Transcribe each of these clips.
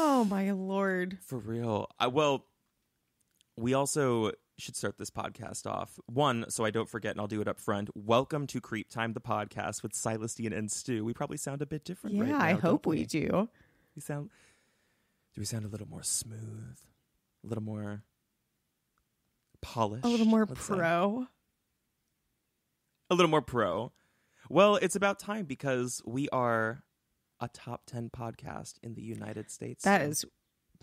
Oh, my Lord. For real. Well, we also should start this podcast off. One, so I don't forget, and I'll do it up front. Welcome to CreepTime, the podcast with Celestine and Stu. We probably sound a bit different right now. Yeah, I hope we do. Do we sound a little more smooth? A little more polished? A little more pro? A little more pro. Well, it's about time because we are a top 10 podcast in the United States. That is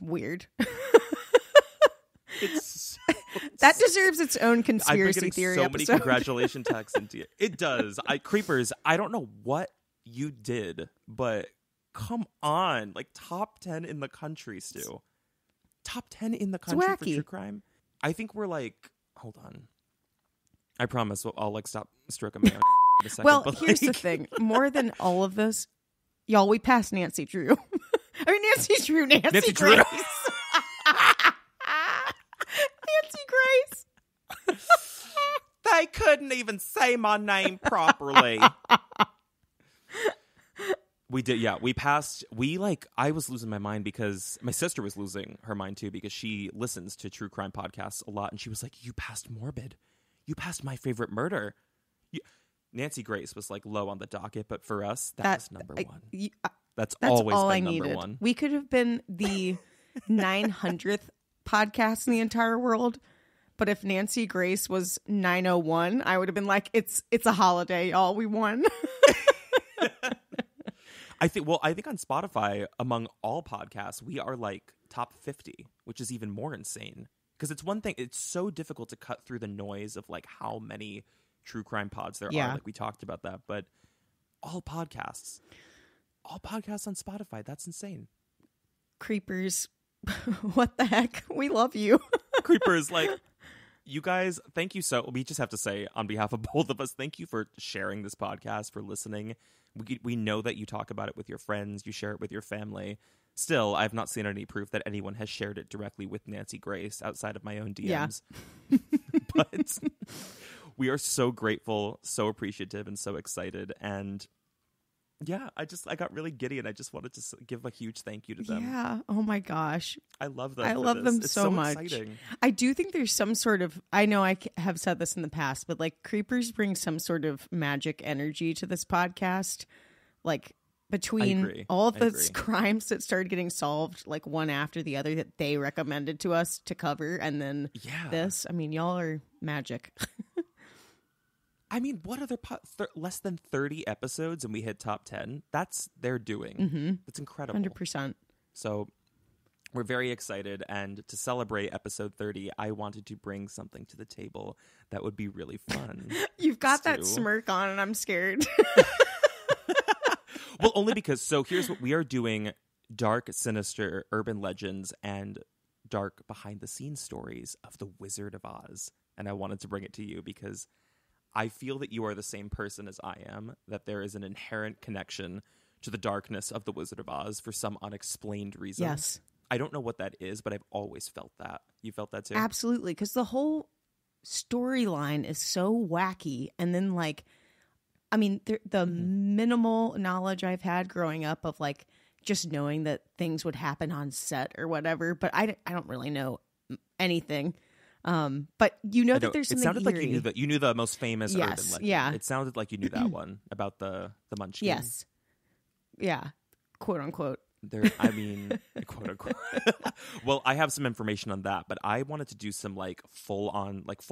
weird. It's that deserves its own conspiracy theory so episode. many congratulation texts into it. It does. Creepers, I don't know what you did, but come on. Like, top 10 in the country, Stu. Top 10 in the country for true crime? I think we're like, hold on. I promise I'll like stop stroking my own in a second. Well, but here's the thing. More than all of this, y'all, we passed Nancy Drew. I mean, Nancy Drew. Grace. Nancy Grace. They couldn't even say my name properly. We did, yeah. I was losing my mind because my sister was losing her mind too because she listens to true crime podcasts a lot, and she was like, "You passed Morbid. You passed My Favorite Murder." Nancy Grace was like low on the docket, but for us, that's number one. That's always all been I number needed. one. We could have been the 900th podcast in the entire world, but if Nancy Grace was 901, I would have been like, "It's a holiday, y'all. We won." I think on Spotify, among all podcasts, we are like top 50, which is even more insane. Because it's one thing, it's so difficult to cut through the noise of like how many true crime pods there are. Like we talked about that, but all podcasts on Spotify, that's insane. Creepers, what the heck? We love you. Creepers, like, you guys, thank you we just have to say on behalf of both of us, thank you for sharing this podcast, for listening. We know that you talk about it with your friends, you share it with your family. Still, I've not seen any proof that anyone has shared it directly with Nancy Grace outside of my own DMs. Yeah. But we are so grateful, so appreciative, and so excited. And yeah, I got really giddy, and I just wanted to give a huge thank you to them. Yeah. Oh my gosh. I love them. I love them it's so much. Exciting. I do think there's some sort of, I know I have said this in the past, but like Creepers bring some sort of magic energy to this podcast. Like between all of the crimes that started getting solved, like one after the other that they recommended to us to cover. And then this, I mean, y'all are magic. I mean, what other less than 30 episodes and we hit top 10? That's their doing. Mm-hmm. It's incredible. 100%. So we're very excited. And to celebrate episode 30, I wanted to bring something to the table that would be really fun. You've got that smirk on and I'm scared. Well, only because, so here's what we are doing: dark, sinister urban legends and dark behind-the-scenes stories of the Wizard of Oz. And I wanted to bring it to you because I feel that you are the same person as I am, that there is an inherent connection to the darkness of the Wizard of Oz for some unexplained reason. Yes. I don't know what that is, but I've always felt that. You felt that too? Absolutely, because the whole storyline is so wacky. And then, like, I mean, the minimal knowledge I've had growing up of, like, just knowing that things would happen on set or whatever, but I don't really know anything. But you know that there's something. It sounded eerie. like you knew the most famous urban legend. Yeah. It sounded like you knew that one about the Munchkins. Yes. Yeah. Quote unquote. Quote unquote. Well, I have some information on that, but I wanted to do some like full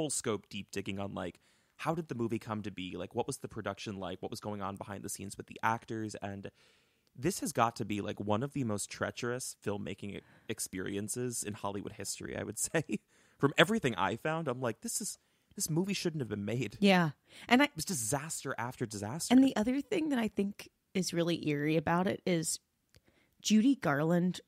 scope deep digging on like how did the movie come to be? Like, what was the production like? What was going on behind the scenes with the actors? And this has got to be like one of the most treacherous filmmaking experiences in Hollywood history, I would say. From everything I found, I'm like, this movie shouldn't have been made. Yeah. And it was disaster after disaster. And the other thing that I think is really eerie about it is Judy Garland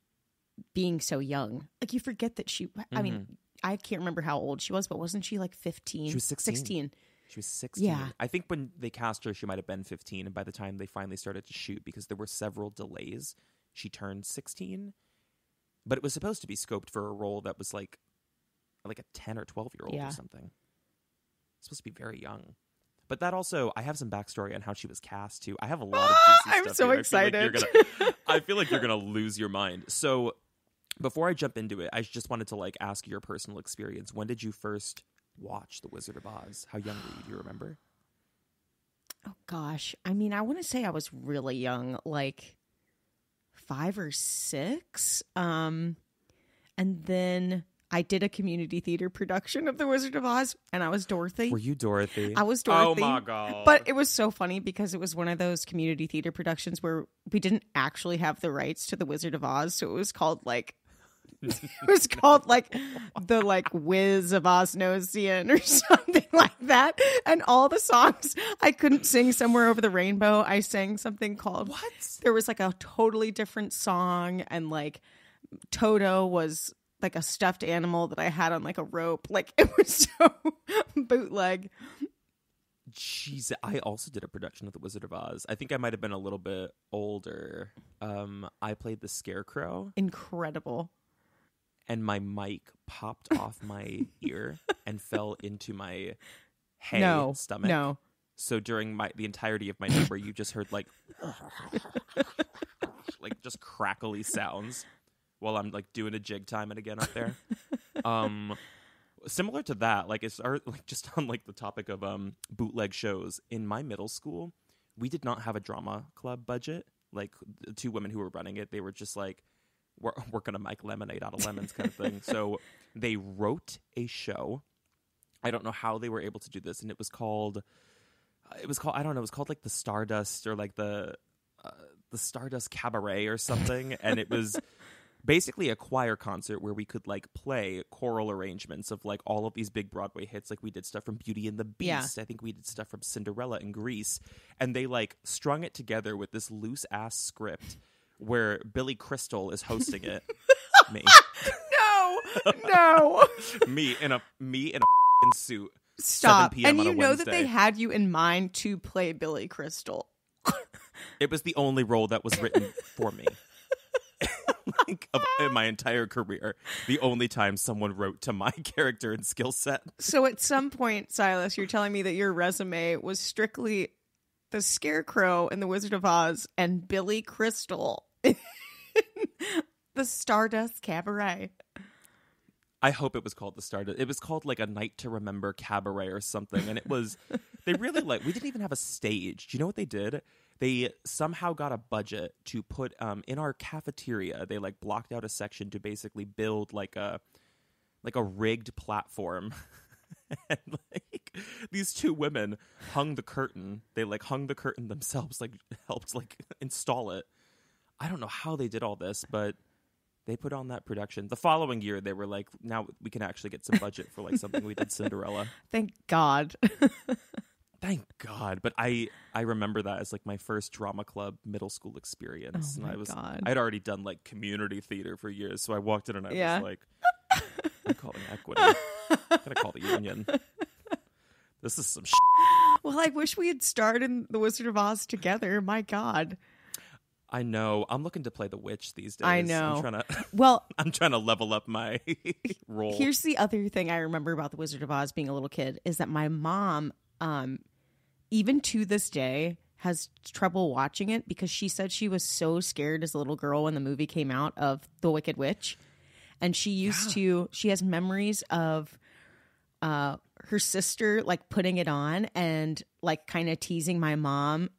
being so young. Like, you forget that I mean, I can't remember how old she was, but wasn't she like 15? She was 16. She was 16. Yeah. I think when they cast her, she might have been 15. And by the time they finally started to shoot, because there were several delays, she turned 16. But it was supposed to be scoped for a role that was like a 10 or 12-year-old or something. It's supposed to be very young. But that also, I have some backstory on how she was cast too. I have a lot of juicy I'm stuff so here. excited. I feel like you're gonna lose your mind. So before I jump into it, I just wanted to like ask your personal experience. When did you first watch The Wizard of Oz? How young were you? Do you remember? Oh gosh. I mean, I want to say I was really young, like 5 or 6. And then I did a community theater production of The Wizard of Oz, and I was Dorothy. Were you Dorothy? I was Dorothy. Oh my God. But it was so funny because it was one of those community theater productions where we didn't actually have the rights to The Wizard of Oz, so it was called like the like Wiz of Oznosian or something like that. And all the songs I couldn't sing Somewhere Over the Rainbow. I sang something called What? There was like a totally different song, and like Toto was like a stuffed animal that I had on like a rope. Like it was so bootleg. Jeez, I also did a production of The Wizard of Oz. I think I might have been a little bit older. I played the Scarecrow. Incredible. And my mic popped off my ear and fell into my stomach. No. So during the entirety of my number, you just heard like just crackly sounds while I'm like doing a jig time it again up there. Similar to that, like it's like just on like the topic of bootleg shows. In my middle school, we did not have a drama club budget. Like the 2 women who were running it, they were just like, we're going to make lemonade out of lemons kind of thing. So they wrote a show. I don't know how they were able to do this. And it was called I don't know, it was called like the Stardust or like the Stardust Cabaret or something. And it was basically a choir concert where we could like play choral arrangements of like all of these big Broadway hits. Like we did stuff from Beauty and the Beast. Yeah. I think we did stuff from Cinderella and Grease. And they like strung it together with this loose ass script where Billy Crystal is hosting it. Me. No. me in a suit. Stop. 7 p.m. And on a know Wednesday. that they had you in mind to play Billy Crystal. It was the only role that was written for me. Like in my entire career, the only time someone wrote to my character and skill set. So at some point, Silas, you're telling me that your resume was strictly the Scarecrow in The Wizard of Oz and Billy Crystal in the Stardust Cabaret. I hope it was called the Stardust. It was called like a Night to Remember Cabaret or something. And it was, they really like, we didn't even have a stage. Do you know what they did? They somehow got a budget to put in our cafeteria. They like blocked out a section to basically build like a rigged platform. And like these 2 women hung the curtain. They like hung the curtain themselves, like helped like install it. I don't know how they did all this, but they put on that production. The following year, they were like, now we can actually get some budget for like something we did Cinderella. Thank God. Thank God. But I remember that as like my first drama club middle school experience. Oh my and God. I'd already done like community theater for years. So I walked in and I was like, I'm calling equity. I'm going to call the union. This is some shit. Well, I wish we had started The Wizard of Oz together. My God. I know. I'm looking to play the witch these days. I know. I'm trying to level up my role. Here's the other thing I remember about The Wizard of Oz being a little kid is that my mom, even to this day, has trouble watching it because she said she was so scared as a little girl when the movie came out of The Wicked Witch. And she she has memories of her sister like putting it on and like kind of teasing my mom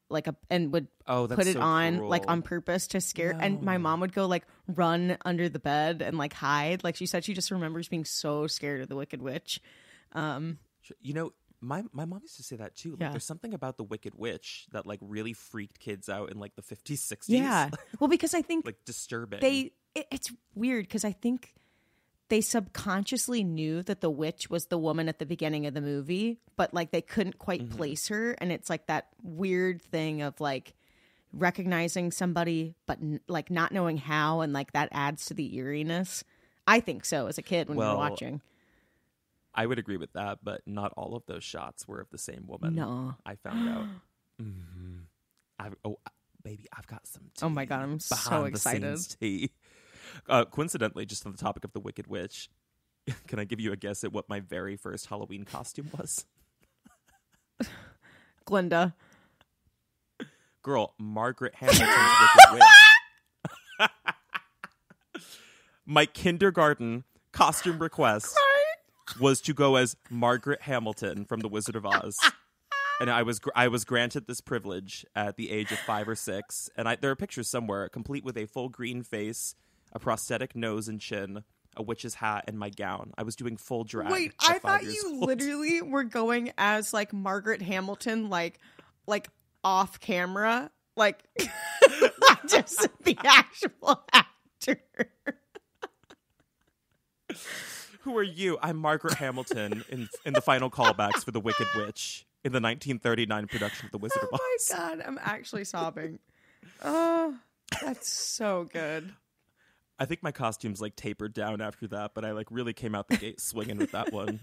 and would put it on cruel. Like on purpose to scare. No. And my mom would go like run under the bed and like hide. Like she said she just remembers being so scared of the Wicked Witch. You know, my mom used to say that too. Like there's something about the Wicked Witch that like really freaked kids out in like the 50s, 60s. Yeah. Well, because I think like disturbing. It's weird because I think they subconsciously knew that the witch was the woman at the beginning of the movie, but like they couldn't quite place her. And it's like that weird thing of like recognizing somebody, but like not knowing how. And like that adds to the eeriness. I think so as a kid when you're watching. I would agree with that, but not all of those shots were of the same woman. No. I found out. Baby, I've got some tea. Oh my God, I'm so excited. Tea. Coincidentally, just on the topic of the Wicked Witch, can I give you a guess at what my very first Halloween costume was? Glinda. Girl, Margaret Hamilton's Wicked Witch. My kindergarten costume request was to go as Margaret Hamilton from The Wizard of Oz. And I was granted this privilege at the age of 5 or 6. And there are pictures somewhere, complete with a full green face, a prosthetic nose and chin, a witch's hat, and my gown. I was doing full drag. Wait, I thought you literally were going as like Margaret Hamilton, like off camera, like just the actual actor. Who are you? I'm Margaret Hamilton in the final callbacks for The Wicked Witch in the 1939 production of The Wizard of Oz. Oh my God, I'm actually sobbing. Oh, that's so good. I think my costumes like tapered down after that, but I like really came out the gate swinging with that one.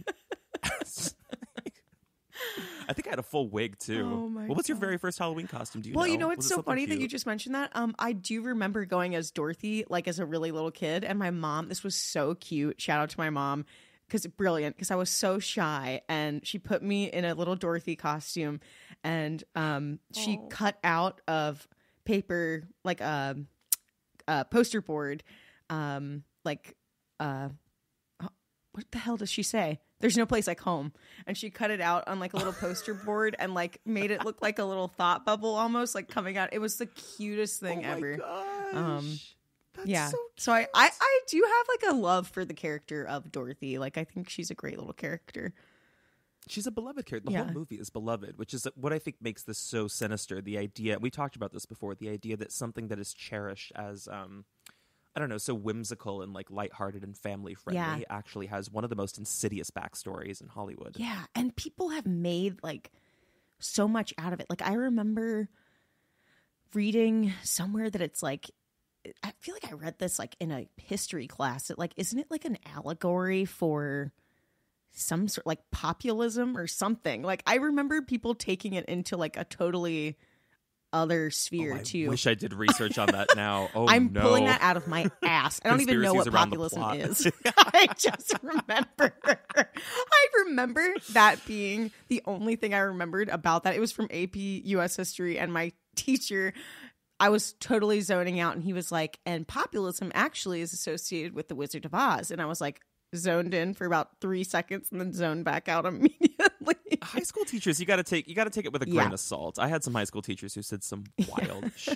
I think I had a full wig too. Oh my what was your God. very first Halloween costume? Do you Well, know? you know, it's Was it so something funny that cute? you just mentioned that. I do remember going as Dorothy, like as a really little kid, and my mom. This was so cute. Shout out to my mom, because I was so shy, and she put me in a little Dorothy costume, and she cut out of paper like a poster board, what the hell does she say? There's no place like home. And she cut it out on like a little poster board and like made it look like a little thought bubble almost like coming out. It was the cutest thing ever. Gosh. That's Yeah. so So I do have like a love for the character of Dorothy. Like I think she's a great little character. She's a beloved character. The whole movie is beloved, which is what I think makes this so sinister. The idea, we talked about this before, the idea that something that is cherished as I don't know, so whimsical and like lighthearted and family friendly actually has one of the most insidious backstories in Hollywood. Yeah, and people have made like so much out of it. Like I remember reading somewhere that it's like, I feel like I read this like in a history class. That like, isn't it like an allegory for some sort like populism or something? Like I remember people taking it into like a totally other sphere too. I wish I did research on that now. Oh, I'm no. pulling that out of my ass. I don't even know what Conspiracies around the populism plot. is. I just remember that being the only thing I remembered about that. It was from AP US History, and my teacher, I was totally zoning out, and he was like, and populism actually is associated with the Wizard of Oz. And I was like, zoned in for about 3 seconds and then zoned back out immediately. High school teachers, you got to take it with a grain of salt. I had some high school teachers who said some wild shit.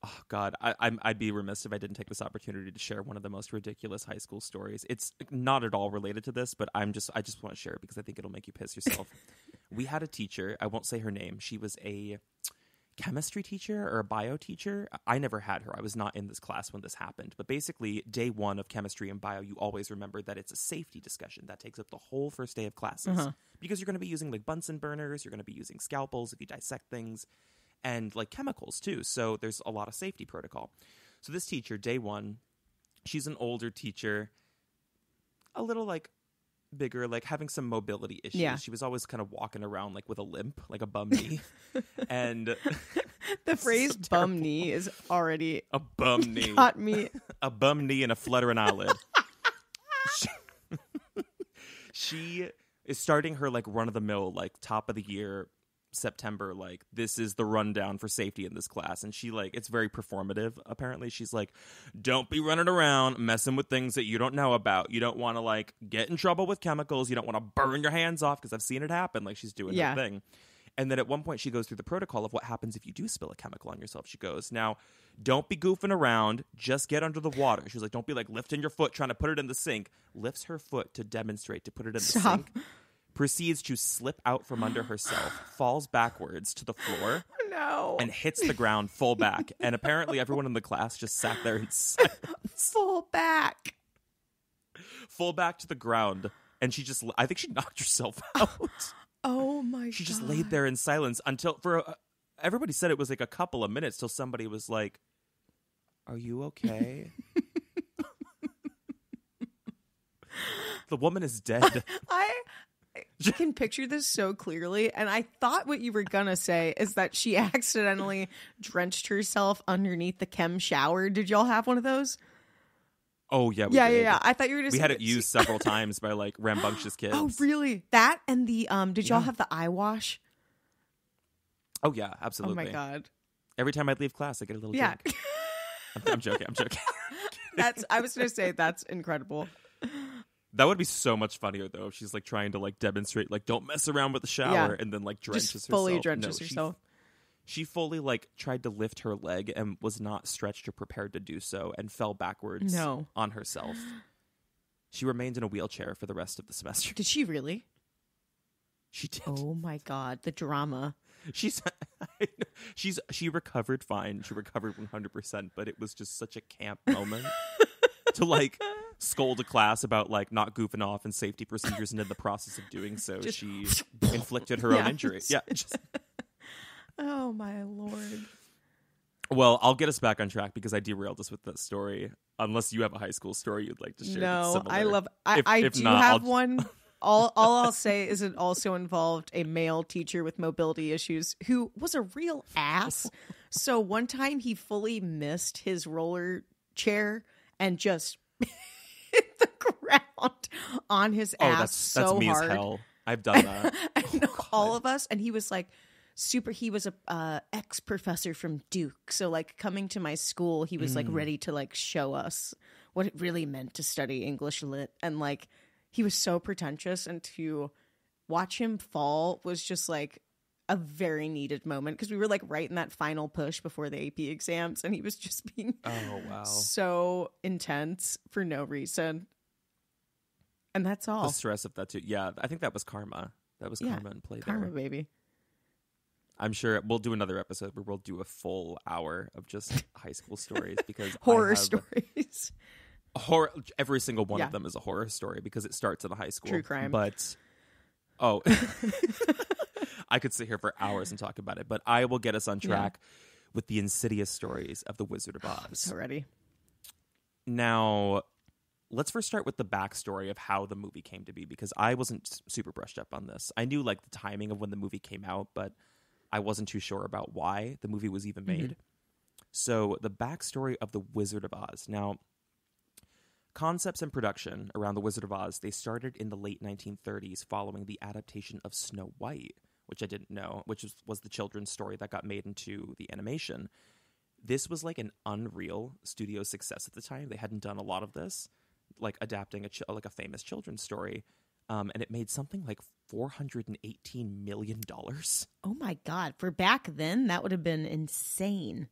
Oh God, I'd be remiss if I didn't take this opportunity to share one of the most ridiculous high school stories. It's not at all related to this, but I just want to share it because I think it'll make you piss yourself. We had a teacher. I won't say her name. She was a chemistry teacher or a bio teacher. I never had her. I was not in this class when this happened. But basically, day one of chemistry and bio, you always remember that it's a safety discussion that takes up the whole first day of classes. Because you're going to be using like Bunsen burners, you're going to be using scalpels if you dissect things, and like chemicals too. So there's a lot of safety protocol. So this teacher, day one, she's an older teacher, a little like bigger, like having some mobility issues. Yeah. She was always kind of walking around like with a limp, like a bum knee. And the phrase bum knee is already a bum knee. Got me. A bum knee and a fluttering eyelid. She is starting her like run of the mill, like top of the year September, like this is the rundown for safety in this class. And she like, it's very performative apparently. She's like, don't be running around messing with things that you don't know about. You don't want to like get in trouble with chemicals. You don't want to burn your hands off, because I've seen it happen. Like she's doing her thing. And then at one point she goes through the protocol of what happens if you do spill a chemical on yourself. She goes, now don't be goofing around, just get under the water. She was like, don't be like lifting your foot trying to put it in the sink. Lifts her foot to demonstrate to put it in the sink. Proceeds to slip out from under herself, falls backwards to the floor, and hits the ground full back. And apparently everyone in the class just sat there in silence. Full back to the ground. And she just, I think she knocked herself out. Oh my God. She just laid there in silence until, everybody said it was like a couple of minutes till somebody was like, are you okay? The woman is dead. I can picture this so clearly, and I thought what you were gonna say is that she accidentally drenched herself underneath the chem shower. Did y'all have one of those? Oh yeah, yeah. I thought you were just. We had it used several times by like rambunctious kids. Oh really? That and the Did y'all have the eye wash? Oh yeah, absolutely. Oh my God! Every time I'd leave class, I get a little drink. I'm joking. I was going to say that's incredible. That would be so much funnier though if she's like trying to like demonstrate like don't mess around with the shower and then like drenches just fully herself. drenches herself. She fully like tried to lift her leg and was not stretched or prepared to do so and fell backwards on herself. She remained in a wheelchair for the rest of the semester. Did she really? She did. Oh my God, the drama. She recovered fine. She recovered 100%, but it was just such a camp moment to like scold a class about like not goofing off and safety procedures, and in the process of doing so, she inflicted her own injury. Yeah. Oh my Lord. Well, I'll get us back on track because I derailed us with that story. Unless you have a high school story you'd like to share. No, that's I love. I do not, have one. All I'll say is it also involved a male teacher with mobility issues who was a real ass. So one time he fully missed his roller chair and just hit the ground on his ass that's me hard. As hell. I've done that. And all of us, and he was like he was a ex-professor from Duke. So like coming to my school, he was like ready to like show us what it really meant to study English lit. And like he was so pretentious, and to watch him fall was just like a very needed moment because we were like right in that final push before the AP exams, and he was just being so intense for no reason. And that's all. The stress of that too. Yeah, I think that was karma. That was karma in play there. Karma, baby. I'm sure we'll do another episode where we'll do a full hour of just high school stories because horror stories. Every single one of them is a horror story because it starts in a high school. True crime. But I could sit here for hours and talk about it, but I will get us on track with the insidious stories of the Wizard of Oz. I'm so ready. Now, let's first start with the backstory of how the movie came to be, because I wasn't super brushed up on this. I knew like the timing of when the movie came out, but I wasn't too sure about why the movie was even made. So the backstory of the Wizard of Oz. Now, concepts and production around the Wizard of Oz, they started in the late 1930s following the adaptation of Snow White, which I didn't know, which was the children's story that got made into the animation. This was like an unreal studio success at the time. They hadn't done a lot of this, like adapting a famous children's story. And it made something like $418 million. Oh my God. For back then, that would have been insane.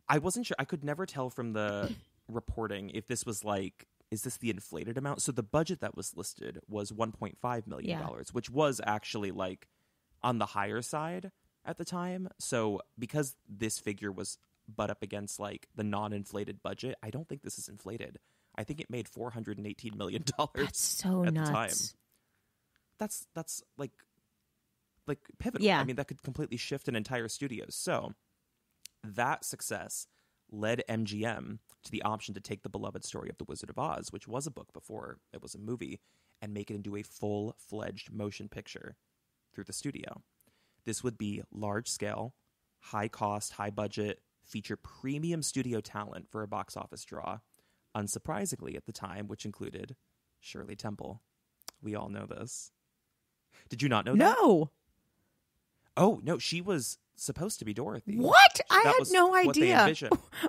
I wasn't sure. I could never tell from the reporting if this was like, is this the inflated amount? So the budget that was listed was $1.5 million, which was actually like on the higher side at the time. So because this figure was butt up against like the non-inflated budget, I don't think this is inflated. I think it made $418 million. That's so at nuts. the time. That's like pivotal. Yeah. I mean, that could completely shift an entire studio. So that success led MGM to the option to take the beloved story of The Wizard of Oz, which was a book before it was a movie, and make it into a full-fledged motion picture through the studio. This would be large-scale, high-cost, high-budget, feature premium studio talent for a box office draw, unsurprisingly at the time, which included Shirley Temple. We all know this. Did you not know that? No. Oh, no, she was supposed to be Dorothy. What? I had no idea.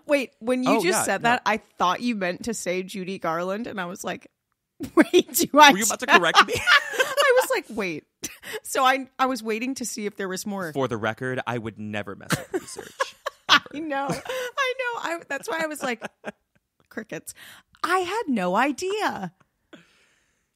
Wait, when you said that, I thought you meant to say Judy Garland, and I was like, wait, Were you about to correct me? I was like, wait. So I was waiting to see if there was more. For the record, I would never mess up research. I know. That's why I was like, crickets. I had no idea.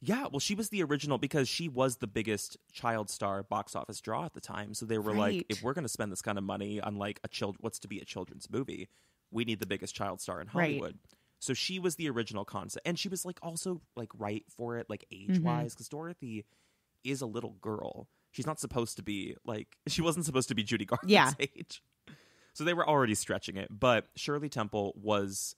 Yeah, well, she was the original because she was the biggest child star box office draw at the time. So they were like, if we're going to spend this kind of money on like what's to be a children's movie, we need the biggest child star in Hollywood. Right. So she was the original concept, and she was like also like right for it, like age wise, because Dorothy is a little girl. She's not supposed to be like, she wasn't supposed to be Judy Garland's age. So they were already stretching it, but Shirley Temple was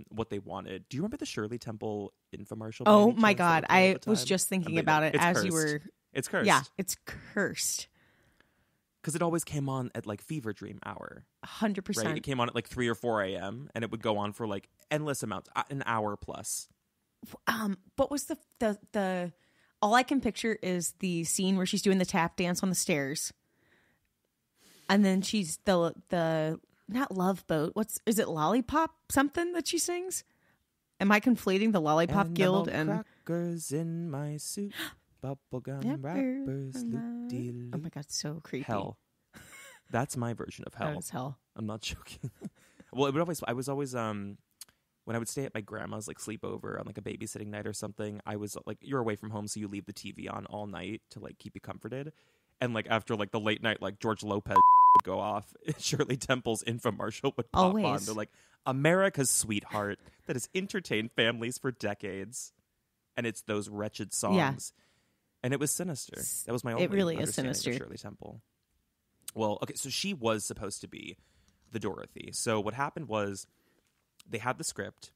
what they wanted. Do you remember the Shirley Temple infomercial? Oh my God. I was just thinking about it as cursed. You were. It's cursed. Yeah, it's cursed. Because it always came on at like fever dream hour. 100%. Right? It came on at like 3 or 4 a.m. and it would go on for like endless amounts, an hour plus. What was the all I can picture is the scene where she's doing the tap dance on the stairs. And then she's the not Love Boat. Is it Lollipop something that she sings? Am I conflating the Lollipop Guild and crackers in my soup, bubblegum wrappers, loop-de-loop. Oh my god, so creepy. Hell. That's my version of hell. That is hell. I'm not joking. Well, I was always when I would stay at my grandma's, like sleepover on like a babysitting night or something, I was like, you're away from home, so you leave the TV on all night to like keep you comforted. And like after like the late night, like George Lopez would go off, Shirley Temple's Infomercial would pop on. They're like, America's sweetheart that has entertained families for decades. And it's those wretched songs. Yeah. And it was sinister. That was my only understanding is sinister. Of Shirley Temple. Well, okay, so she was supposed to be the Dorothy. So what happened was they had the script.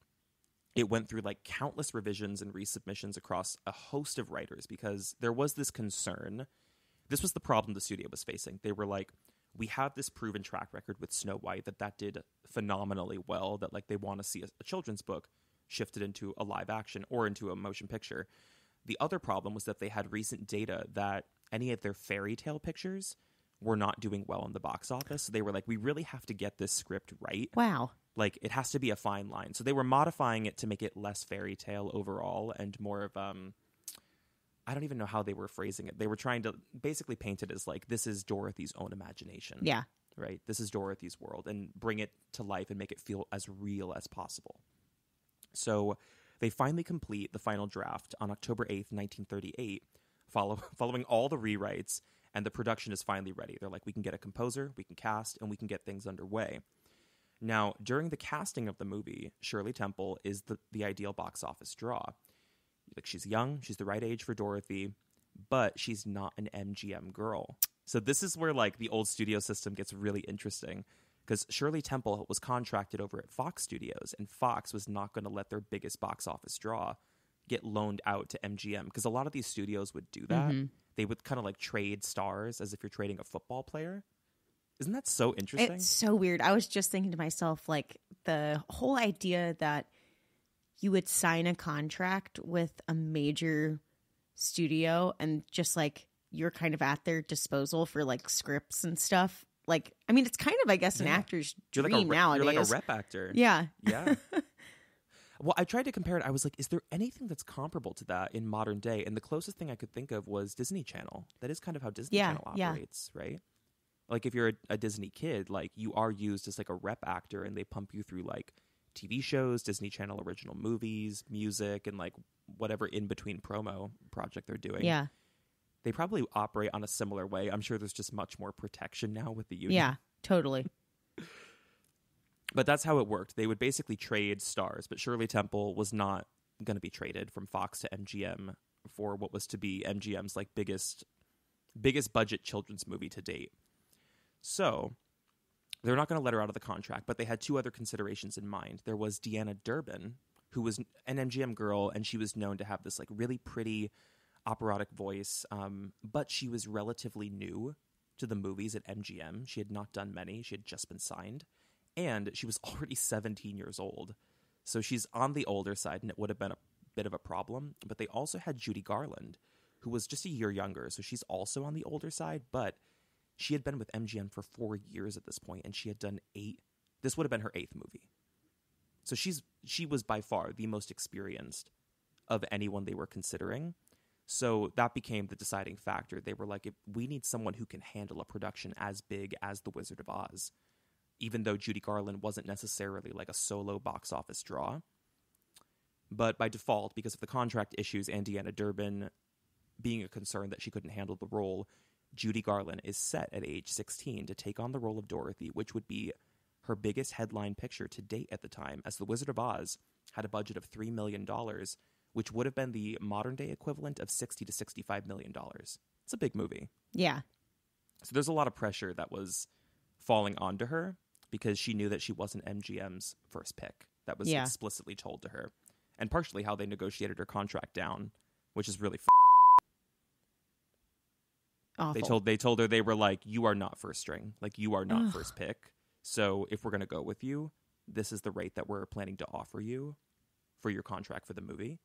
It went through like countless revisions and resubmissions across a host of writers because there was this concern. This was the problem the studio was facing. They were like, we have this proven track record with Snow White that did phenomenally well, that like they want to see a children's book shifted into a live action or into a motion picture. The other problem was that they had recent data that any of their fairy tale pictures were not doing well in the box office. So they were like, we really have to get this script right. Wow. Like, it has to be a fine line. So they were modifying it to make it less fairy tale overall and more of, I don't even know how they were phrasing it. They were trying to basically paint it as like, this is Dorothy's own imagination. Yeah. Right? This is Dorothy's world, and bring it to life and make it feel as real as possible. So they finally complete the final draft on October 8th, 1938, following all the rewrites, and the production is finally ready. They're like, we can get a composer, we can cast, and we can get things underway. Now, during the casting of the movie, Shirley Temple is the ideal box office draw. Like, she's young, she's the right age for Dorothy, but she's not an MGM girl. So this is where like the old studio system gets really interesting, because Shirley Temple was contracted over at Fox Studios, and Fox was not going to let their biggest box office draw get loaned out to MGM, because a lot of these studios would do that. Mm-hmm. They would kind of like trade stars as if you're trading a football player. Isn't that so interesting? It's so weird. I was just thinking to myself, like, the whole idea that you would sign a contract with a major studio and just like you're kind of at their disposal for like scripts and stuff. Like, I mean, it's kind of, I guess, an actor's dream nowadays. You're like a rep actor. Yeah. Yeah. Well, I tried to compare it. I was like, is there anything that's comparable to that in modern day? And the closest thing I could think of was Disney Channel. That is kind of how Disney Channel operates, right? Like, if you're a Disney kid, like, you are used as like a rep actor, and they pump you through like TV shows, Disney Channel original movies, music, and like whatever in between promo project they're doing. Yeah. They probably operate on a similar way. I'm sure there's just much more protection now with the union. Yeah, totally. But that's how it worked. They would basically trade stars, but Shirley Temple was not going to be traded from Fox to MGM for what was to be MGM's like biggest budget children's movie to date. So they're not going to let her out of the contract, but they had two other considerations in mind. There was Deanna Durbin, who was an MGM girl, and she was known to have this like really pretty operatic voice, but she was relatively new to the movies at MGM. She had not done many. She had just been signed, and she was already 17 years old. So she's on the older side, and it would have been a bit of a problem. But they also had Judy Garland, who was just a year younger, so she's also on the older side, but she had been with MGM for 4 years at this point, and she had done 8. This would have been her 8th movie. So she was by far the most experienced of anyone they were considering. So that became the deciding factor. They were like, we need someone who can handle a production as big as The Wizard of Oz, even though Judy Garland wasn't necessarily like a solo box office draw. But by default, because of the contract issues and Deanna Durbin being a concern that she couldn't handle the role, Judy Garland is set at age 16 to take on the role of Dorothy, which would be her biggest headline picture to date at the time, as The Wizard of Oz had a budget of $3 million, which would have been the modern-day equivalent of $60 to $65 million. It's a big movie. Yeah. So there's a lot of pressure that was falling onto her because she knew that she wasn't MGM's first pick. That was explicitly told to her. And partially how they negotiated her contract down, which is really awful. They told her, they were like, you are not first string. Like, you are not first pick. So if we're going to go with you, this is the rate that we're planning to offer you for your contract for the movie.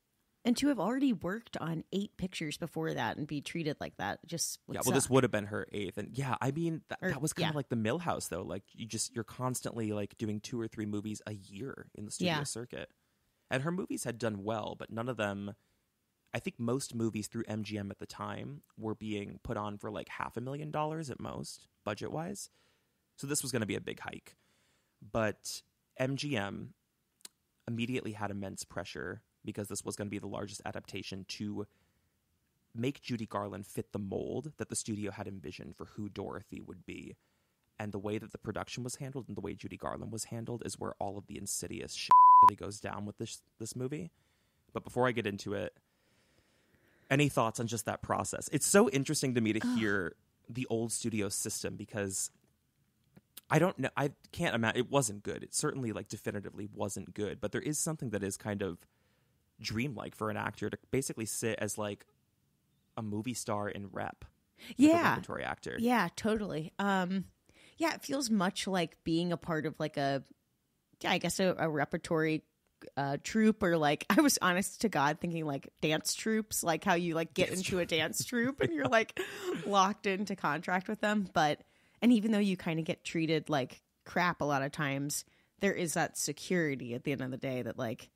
And to have already worked on 8 pictures before that and be treated like that just would suck. This would have been her 8th. And I mean, that was kind of like the Millhouse, though. Like, you're constantly like doing 2 or 3 movies a year in the studio circuit. And her movies had done well, but none of them, I think most movies through MGM at the time were being put on for like $500,000 at most, budget-wise. So this was going to be a big hike. But MGM immediately had immense pressure because this was going to be the largest adaptation to make Judy Garland fit the mold that the studio had envisioned for who Dorothy would be. And the way that the production was handled and the way Judy Garland was handled is where all of the insidious shit really goes down with this movie. But before I get into it, any thoughts on just that process? It's so interesting to me to hear the old studio system because I don't know. I can't imagine. It wasn't good. It certainly like definitively wasn't good. But there is something that is kind of dreamlike for an actor to basically sit as like a movie star in rep. Like a repertory actor. Yeah, totally. It feels much like being a part of like a repertory troupe, or like I was honest to God thinking like dance troupes, like how you like get into a dance troupe and you're like locked into contract with them. And even though you kind of get treated like crap a lot of times, there is that security at the end of the day that like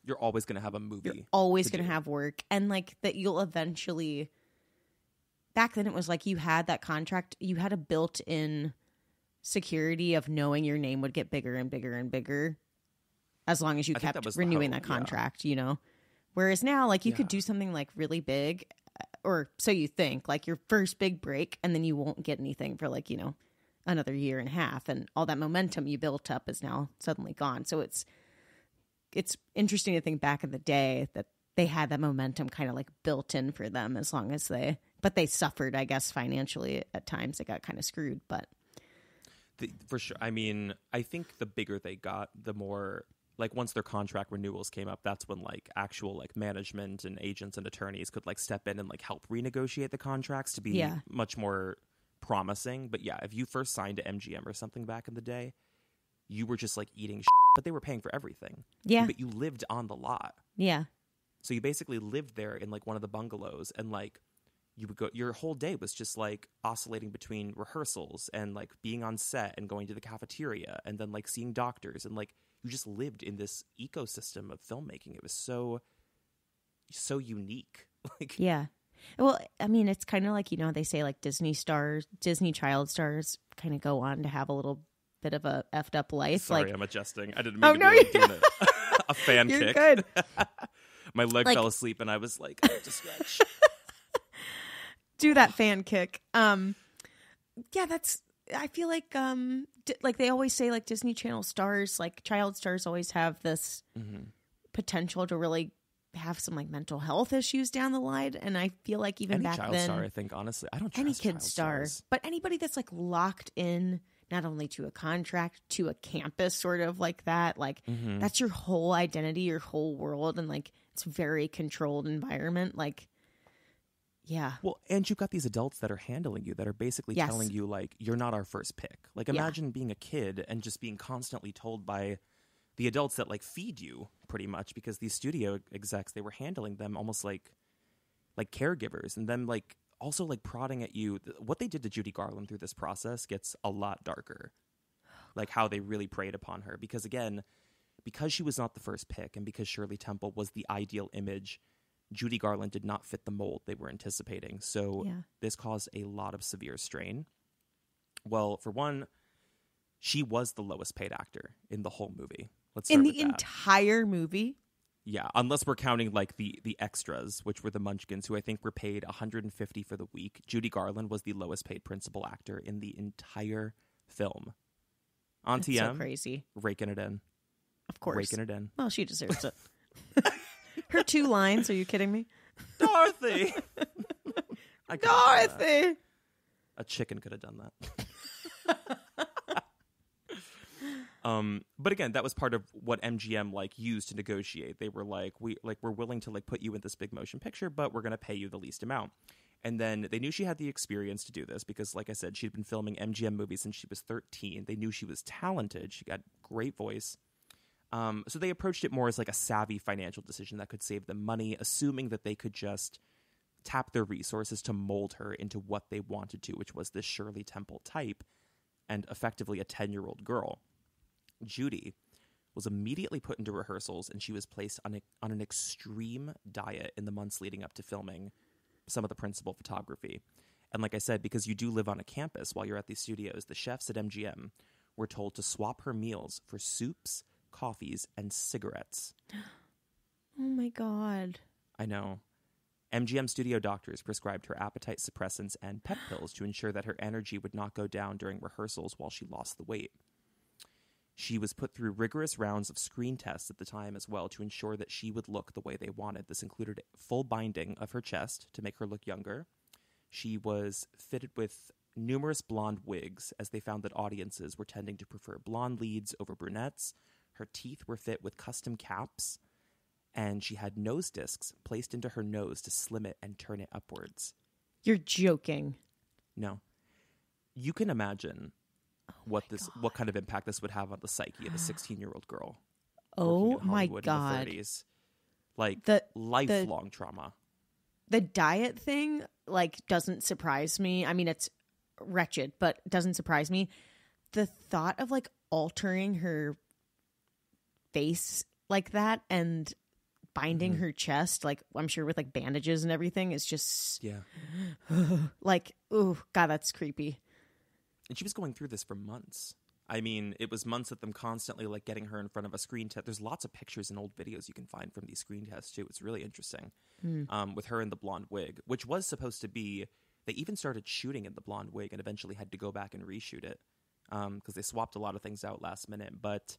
you're always going to have a movie. You're always going to have work. And like that you'll eventually, back then it was like you had that contract, you had a built-in security of knowing your name would get bigger and bigger and bigger as long as you kept renewing that contract, you know? Whereas now, like you could do something like really big, or so you think, like your first big break, and then you won't get anything for like, you know, another year and a half. And all that momentum you built up is now suddenly gone. So it's interesting to think back in the day that they had that momentum kind of like built in for them but they suffered, I guess, financially at times. They got kind of screwed, but. For sure. I mean, I think the bigger they got, the more like once their contract renewals came up, that's when like actual like management and agents and attorneys could like step in and like help renegotiate the contracts to be much more promising. But if you first signed to MGM or something back in the day, you were just like eating shit, but they were paying for everything. Yeah. But you lived on the lot. Yeah. So you basically lived there in like one of the bungalows, and like you would go, your whole day was just like oscillating between rehearsals and like being on set and going to the cafeteria and then like seeing doctors, and like you just lived in this ecosystem of filmmaking. It was so unique. Like, yeah. Well, I mean, it's kind of like, you know, they say like Disney child stars kind of go on to have a little bit of a effed up life. Sorry, I'm adjusting. I didn't mean to be like doing a fan You're kick. Good. My leg fell asleep and I was like, I have to stretch. Do that fan kick. That's, I feel like like they always say like Disney Channel stars, like child stars always have this potential to really have some like mental health issues down the line. And I feel like even back then, star, I think honestly, I don't trust any kid star, stars. but anybody that's like locked in not only to a contract, to a campus, sort of like that, like that's your whole identity, your whole world, and like it's a very controlled environment. Like, yeah. Well, and you've got these adults that are handling you, that are basically telling you like you're not our first pick. Like, imagine being a kid and just being constantly told by the adults that like feed you pretty much, because these studio execs, they were handling them almost like caregivers, and then like also like prodding at you. What they did to Judy Garland through this process gets a lot darker, like how they really preyed upon her, because again, because she was not the first pick and because Shirley Temple was the ideal image, Judy Garland did not fit the mold they were anticipating. So this caused a lot of severe strain. Well, for one, she was the lowest paid actor in the whole movie. Let's start in with the that. entire movie. Yeah, unless we're counting like the extras, which were the Munchkins, who I think were paid $150 for the week. Judy Garland was the lowest paid principal actor in the entire film. Auntie That's M, so crazy, raking it in. Of course, raking it in. Well, she deserves it. Her 2 lines. Are you kidding me? Dorothy. Dorothy. A chicken could have done that. But again, that was part of what MGM like used to negotiate. They were like, we're willing to like put you in this big motion picture, but we're going to pay you the least amount. And then they knew she had the experience to do this because, like I said, she'd been filming MGM movies since she was 13. They knew she was talented. She got great voice. So they approached it more as like a savvy financial decision that could save them money, assuming that they could just tap their resources to mold her into what they wanted to, which was this Shirley Temple type and effectively a 10-year-old girl. Judy was immediately put into rehearsals, and she was placed on an extreme diet in the months leading up to filming some of the principal photography. And like I said, because you do live on a campus while you're at these studios, the chefs at MGM were told to swap her meals for soups, coffees, and cigarettes. Oh my God. I know. MGM studio doctors prescribed her appetite suppressants and pep pills to ensure that her energy would not go down during rehearsals while she lost the weight. She was put through rigorous rounds of screen tests at the time as well to ensure that she would look the way they wanted. This included full binding of her chest to make her look younger. She was fitted with numerous blonde wigs, as they found that audiences were tending to prefer blonde leads over brunettes. Her teeth were fit with custom caps, and she had nose discs placed into her nose to slim it and turn it upwards. You're joking. No. You can imagine what kind of impact this would have on the psyche of a 16-year-old girl. Oh my God. In the 30s. Like, the lifelong trauma. The diet thing, like, doesn't surprise me. I mean, it's wretched, but doesn't surprise me. The thought of, like, altering her face like that and binding her chest, like, I'm sure with, like, bandages and everything, is just... Yeah. Like, ooh, God, that's creepy. And she was going through this for months. I mean, it was months of them constantly, like, getting her in front of a screen test. There's lots of pictures and old videos you can find from these screen tests, too. It's really interesting. With her in the blonde wig, which was supposed to be... They even started shooting in the blonde wig and eventually had to go back and reshoot it because they swapped a lot of things out last minute. But,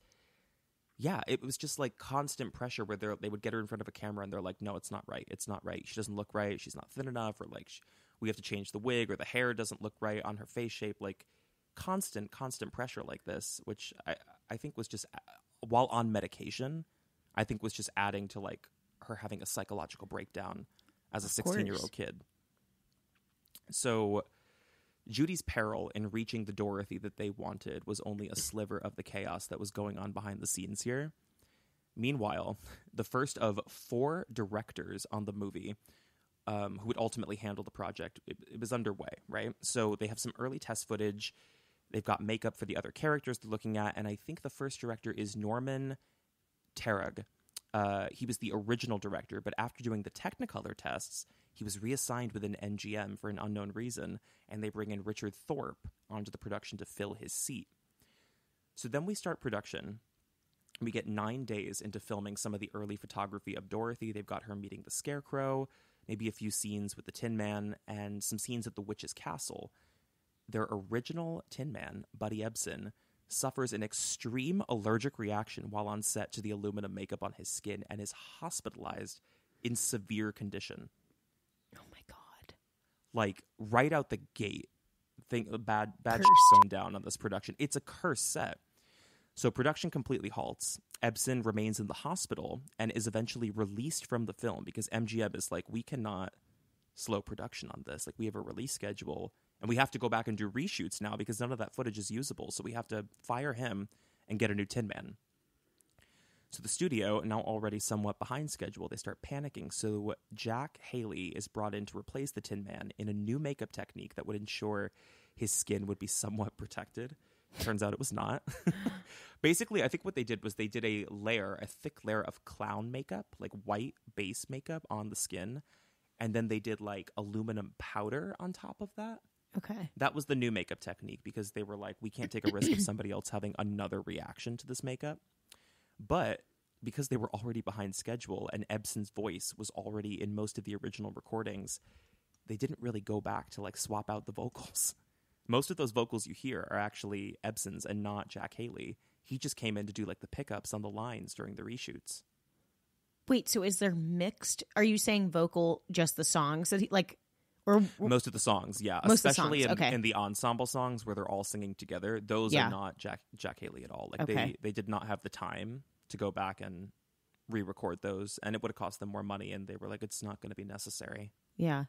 yeah, it was just, like, constant pressure where they would get her in front of a camera and they're like, no, it's not right. It's not right. She doesn't look right. She's not thin enough. Or, like, we have to change the wig, or the hair doesn't look right on her face shape. Like, constant pressure like this, which I think was just, while on medication, I think was just adding to, like, her having a psychological breakdown as a 16-year-old kid. So Judy's peril in reaching the Dorothy that they wanted was only a sliver of the chaos that was going on behind the scenes here. Meanwhile, the first of 4 directors on the movie who would ultimately handle the project, it was underway, right? So they have some early test footage. They've got makeup for the other characters they're looking at, and I think the first director is Norman Terag. He was the original director, but after doing the Technicolor tests, he was reassigned within MGM for an unknown reason, and they bring in Richard Thorpe onto the production to fill his seat. So then we start production. We get 9 days into filming some of the early photography of Dorothy. They've got her meeting the Scarecrow, maybe a few scenes with the Tin Man, and some scenes at the Witch's Castle. Their original Tin Man, Buddy Ebsen, suffers an extreme allergic reaction while on set to the aluminum makeup on his skin and is hospitalized in severe condition. Oh my God. Like, right out the gate, bad shit going down on this production. It's a cursed set. So production completely halts. Ebsen remains in the hospital and is eventually released from the film because MGM is like, we cannot slow production on this. Like, we have a release schedule. And we have to go back and do reshoots now because none of that footage is usable. So we have to fire him and get a new Tin Man. So the studio, now already somewhat behind schedule, they start panicking. So Jack Haley is brought in to replace the Tin Man in a new makeup technique that would ensure his skin would be somewhat protected. Turns out it was not. Basically, I think what they did was they did a thick layer of clown makeup, like white base makeup on the skin. And then they did like aluminum powder on top of that. Okay. That was the new makeup technique because they were like, we can't take a risk of somebody else having another reaction to this makeup. But because they were already behind schedule and Ebsen's voice was already in most of the original recordings, they didn't really go back to like swap out the vocals. Most of those vocals you hear are actually Ebsen's and not Jack Haley. He just came in to do like the pickups on the lines during the reshoots. Wait, so is there mixed? Are you saying vocal, just the songs that he like? Or most of the songs, yeah. Especially in the ensemble songs where they're all singing together. Those are not Jack Haley at all. Like they did not have the time to go back and re-record those, and it would have cost them more money, and they were like, it's not going to be necessary. Yeah.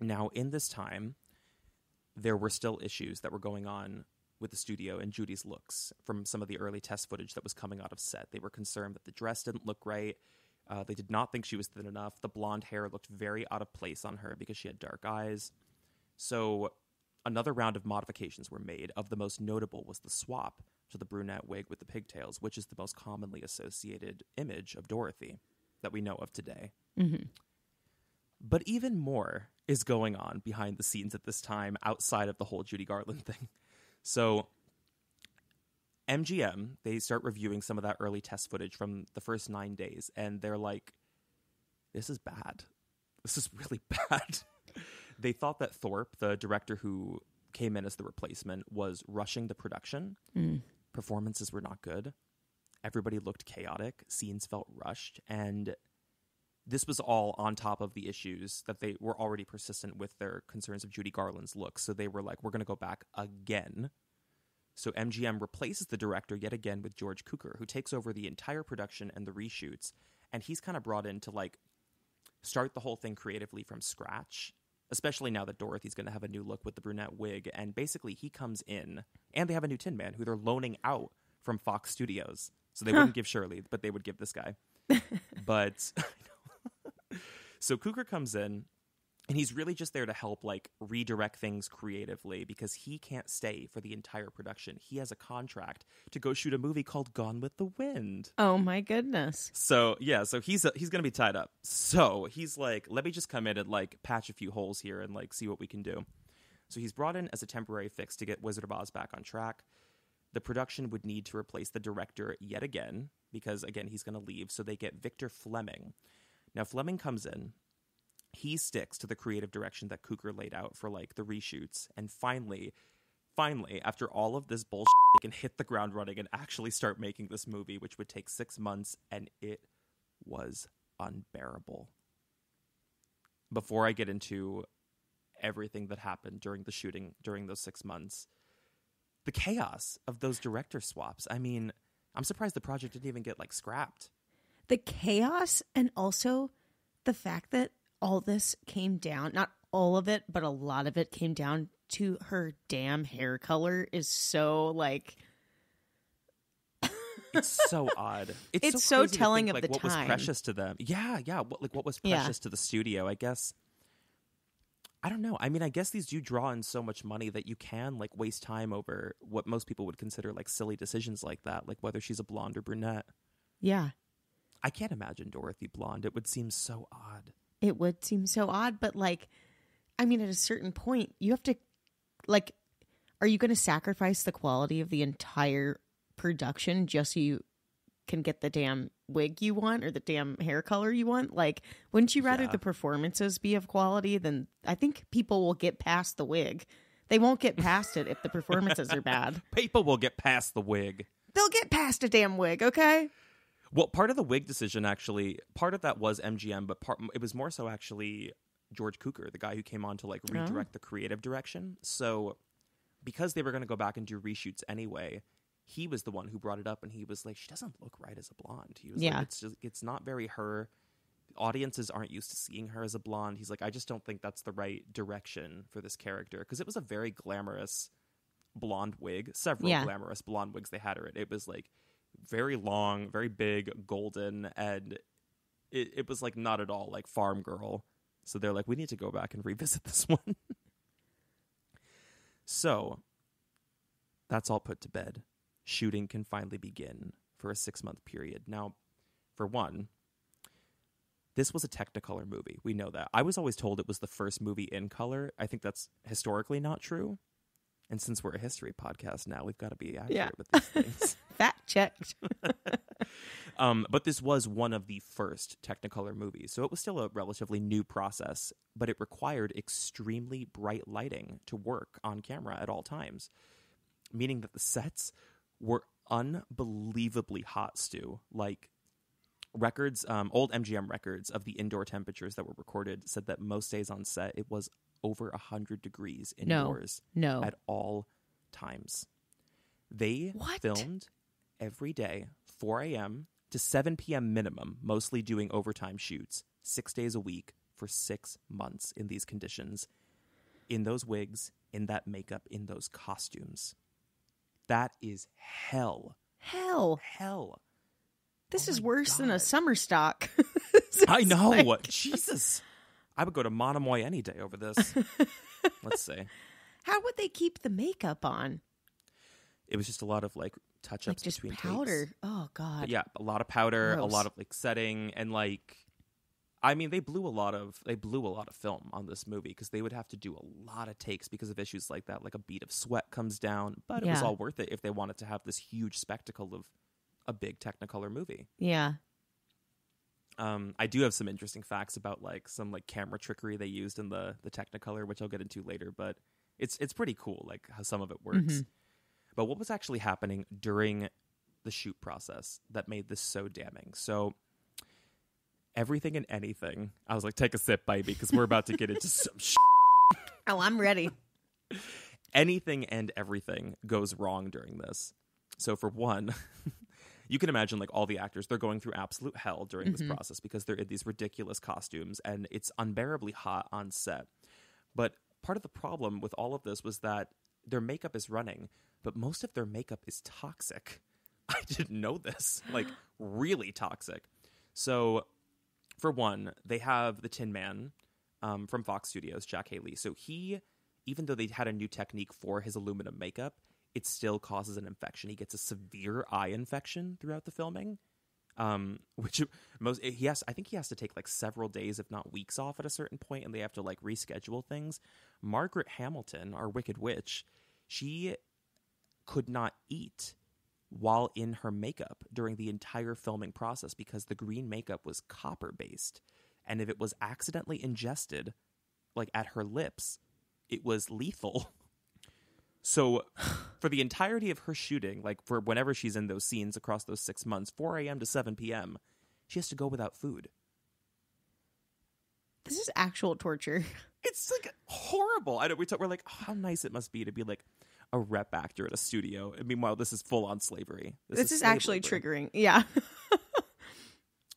Now, in this time, there were still issues that were going on with the studio and Judy's looks from some of the early test footage that was coming out of set. They were concerned that the dress didn't look right. They did not think she was thin enough. The blonde hair looked very out of place on her because she had dark eyes. So another round of modifications were made. Of the most notable was the swap to the brunette wig with the pigtails, which is the most commonly associated image of Dorothy that we know of today. Mm-hmm. But even more is going on behind the scenes at this time outside of the whole Judy Garland thing. So MGM, they start reviewing some of that early test footage from the first 9 days, and they're like, this is bad. This is really bad. They thought that Thorpe, the director who came in as the replacement, was rushing the production. Performances were not good. Everybody looked chaotic. Scenes felt rushed. And this was all on top of the issues that they were already persistent with their concerns of Judy Garland's look. So they were like, we're going to go back again. So MGM replaces the director yet again with George Cukor, who takes over the entire production and the reshoots. And he's kind of brought in to like start the whole thing creatively from scratch, especially now that Dorothy's going to have a new look with the brunette wig. And basically he comes in, and they have a new Tin Man who they're loaning out from Fox Studios. So they wouldn't give Shirley, but they would give this guy. But so Cukor comes in, and he's really just there to help like redirect things creatively because he can't stay for the entire production. He has a contract to go shoot a movie called Gone with the Wind. Oh my goodness. So yeah, so he's going to be tied up. So he's like, let me just come in and like patch a few holes here and like see what we can do. So he's brought in as a temporary fix to get Wizard of Oz back on track. The production would need to replace the director yet again because again, he's going to leave. So they get Victor Fleming. Now Fleming comes in. He sticks to the creative direction that Cukor laid out for like the reshoots. And finally, after all of this bullshit, they can hit the ground running and actually start making this movie, which would take 6 months. And it was unbearable. Before I get into everything that happened during the shooting during those 6 months, the chaos of those director swaps. I mean, I'm surprised the project didn't even get like scrapped. The chaos, and also the fact that all this came down, not all of it, but a lot of it came down to her damn hair color is so like it's so odd. It's so telling think, of like, the what time. Was precious to them. Yeah. What was precious to the studio, I guess. I don't know. I mean, I guess these do draw in so much money that you can like waste time over what most people would consider like silly decisions like that, like whether she's a blonde or brunette. Yeah. I can't imagine Dorothy blonde. It would seem so odd. It would seem so odd, but like, I mean, at a certain point, you have to, like, are you going to sacrifice the quality of the entire production just so you can get the damn wig you want or the damn hair color you want? Like, wouldn't you rather the performances be of quality than, I think people will get past the wig. They won't get past it if the performances are bad. People will get past the wig. They'll get past a damn wig, okay? Well, part of the wig decision, actually, part of that was MGM, but it was more so actually George Cukor, the guy who came on to like redirect the creative direction. So because they were going to go back and do reshoots anyway, he was the one who brought it up, and he was like, she doesn't look right as a blonde. He was like, it's not very her. Audiences aren't used to seeing her as a blonde. He's like, I just don't think that's the right direction for this character, because it was a very glamorous blonde wig. Several glamorous blonde wigs they had her in. It was like very long, very big, golden, and it was like not at all like farm girl. So they're like, we need to go back and revisit this one. So that's all put to bed. Shooting can finally begin for a 6-month period. Now, for one, this was a Technicolor movie. We know that. I was always told it was the first movie in color. I think that's historically not true. And since we're a history podcast now, we've got to be accurate with these things. Fact checked. But this was one of the first Technicolor movies, so it was still a relatively new process, but it required extremely bright lighting to work on camera at all times, meaning that the sets were unbelievably hot, Stu. Like, records, old MGM records of the indoor temperatures that were recorded said that most days on set, it was over 100 degrees indoors at all times. They filmed every day, 4 a.m. to 7 p.m. minimum, mostly doing overtime shoots, 6 days a week for 6 months in these conditions, in those wigs, in that makeup, in those costumes. That is hell. Hell. This is worse God. than a summer stock. I know. Jesus. I would go to Monomoy any day over this. Let's see. How would they keep the makeup on? It was just a lot of like touch-ups just between powder. takes. Oh God. But yeah, a lot of powder, Gross. a lot of like setting, and like, I mean, they blew a lot of film on this movie because they would have to do a lot of takes because of issues like that. Like a bead of sweat comes down, but it was all worth it if they wanted to have this huge spectacle of a big Technicolor movie. Yeah. I do have some interesting facts about like some like camera trickery they used in the Technicolor, which I'll get into later, but it's pretty cool like how some of it works. Mm-hmm. But what was actually happening during the shoot process that made this so damning? So everything and anything, I was like, take a sip, baby, because we're about to get into some shit. Oh, I'm ready. Anything and everything goes wrong during this. So for one, you can imagine like all the actors, they're going through absolute hell during this process because they're in these ridiculous costumes and it's unbearably hot on set. But part of the problem with all of this was that their makeup is running, but most of their makeup is toxic. I didn't know this, like really toxic. So for one, they have the Tin Man from Fox Studios, Jack Haley. So he, even though they had a new technique for his aluminum makeup, it still causes an infection. He gets a severe eye infection throughout the filming, which I think he has to take like several days, if not weeks off at a certain point, and they have to like reschedule things. Margaret Hamilton, our Wicked Witch, she could not eat while in her makeup during the entire filming process because the green makeup was copper based, and if it was accidentally ingested, like at her lips, it was lethal. So for the entirety of her shooting, like for whenever she's in those scenes across those 6 months, 4 a.m. to 7 p.m., she has to go without food. This is actual torture. It's like horrible. We're like, oh, how nice it must be to be like a rep actor at a studio. And meanwhile, this is full on slavery. This is actually triggering. Yeah.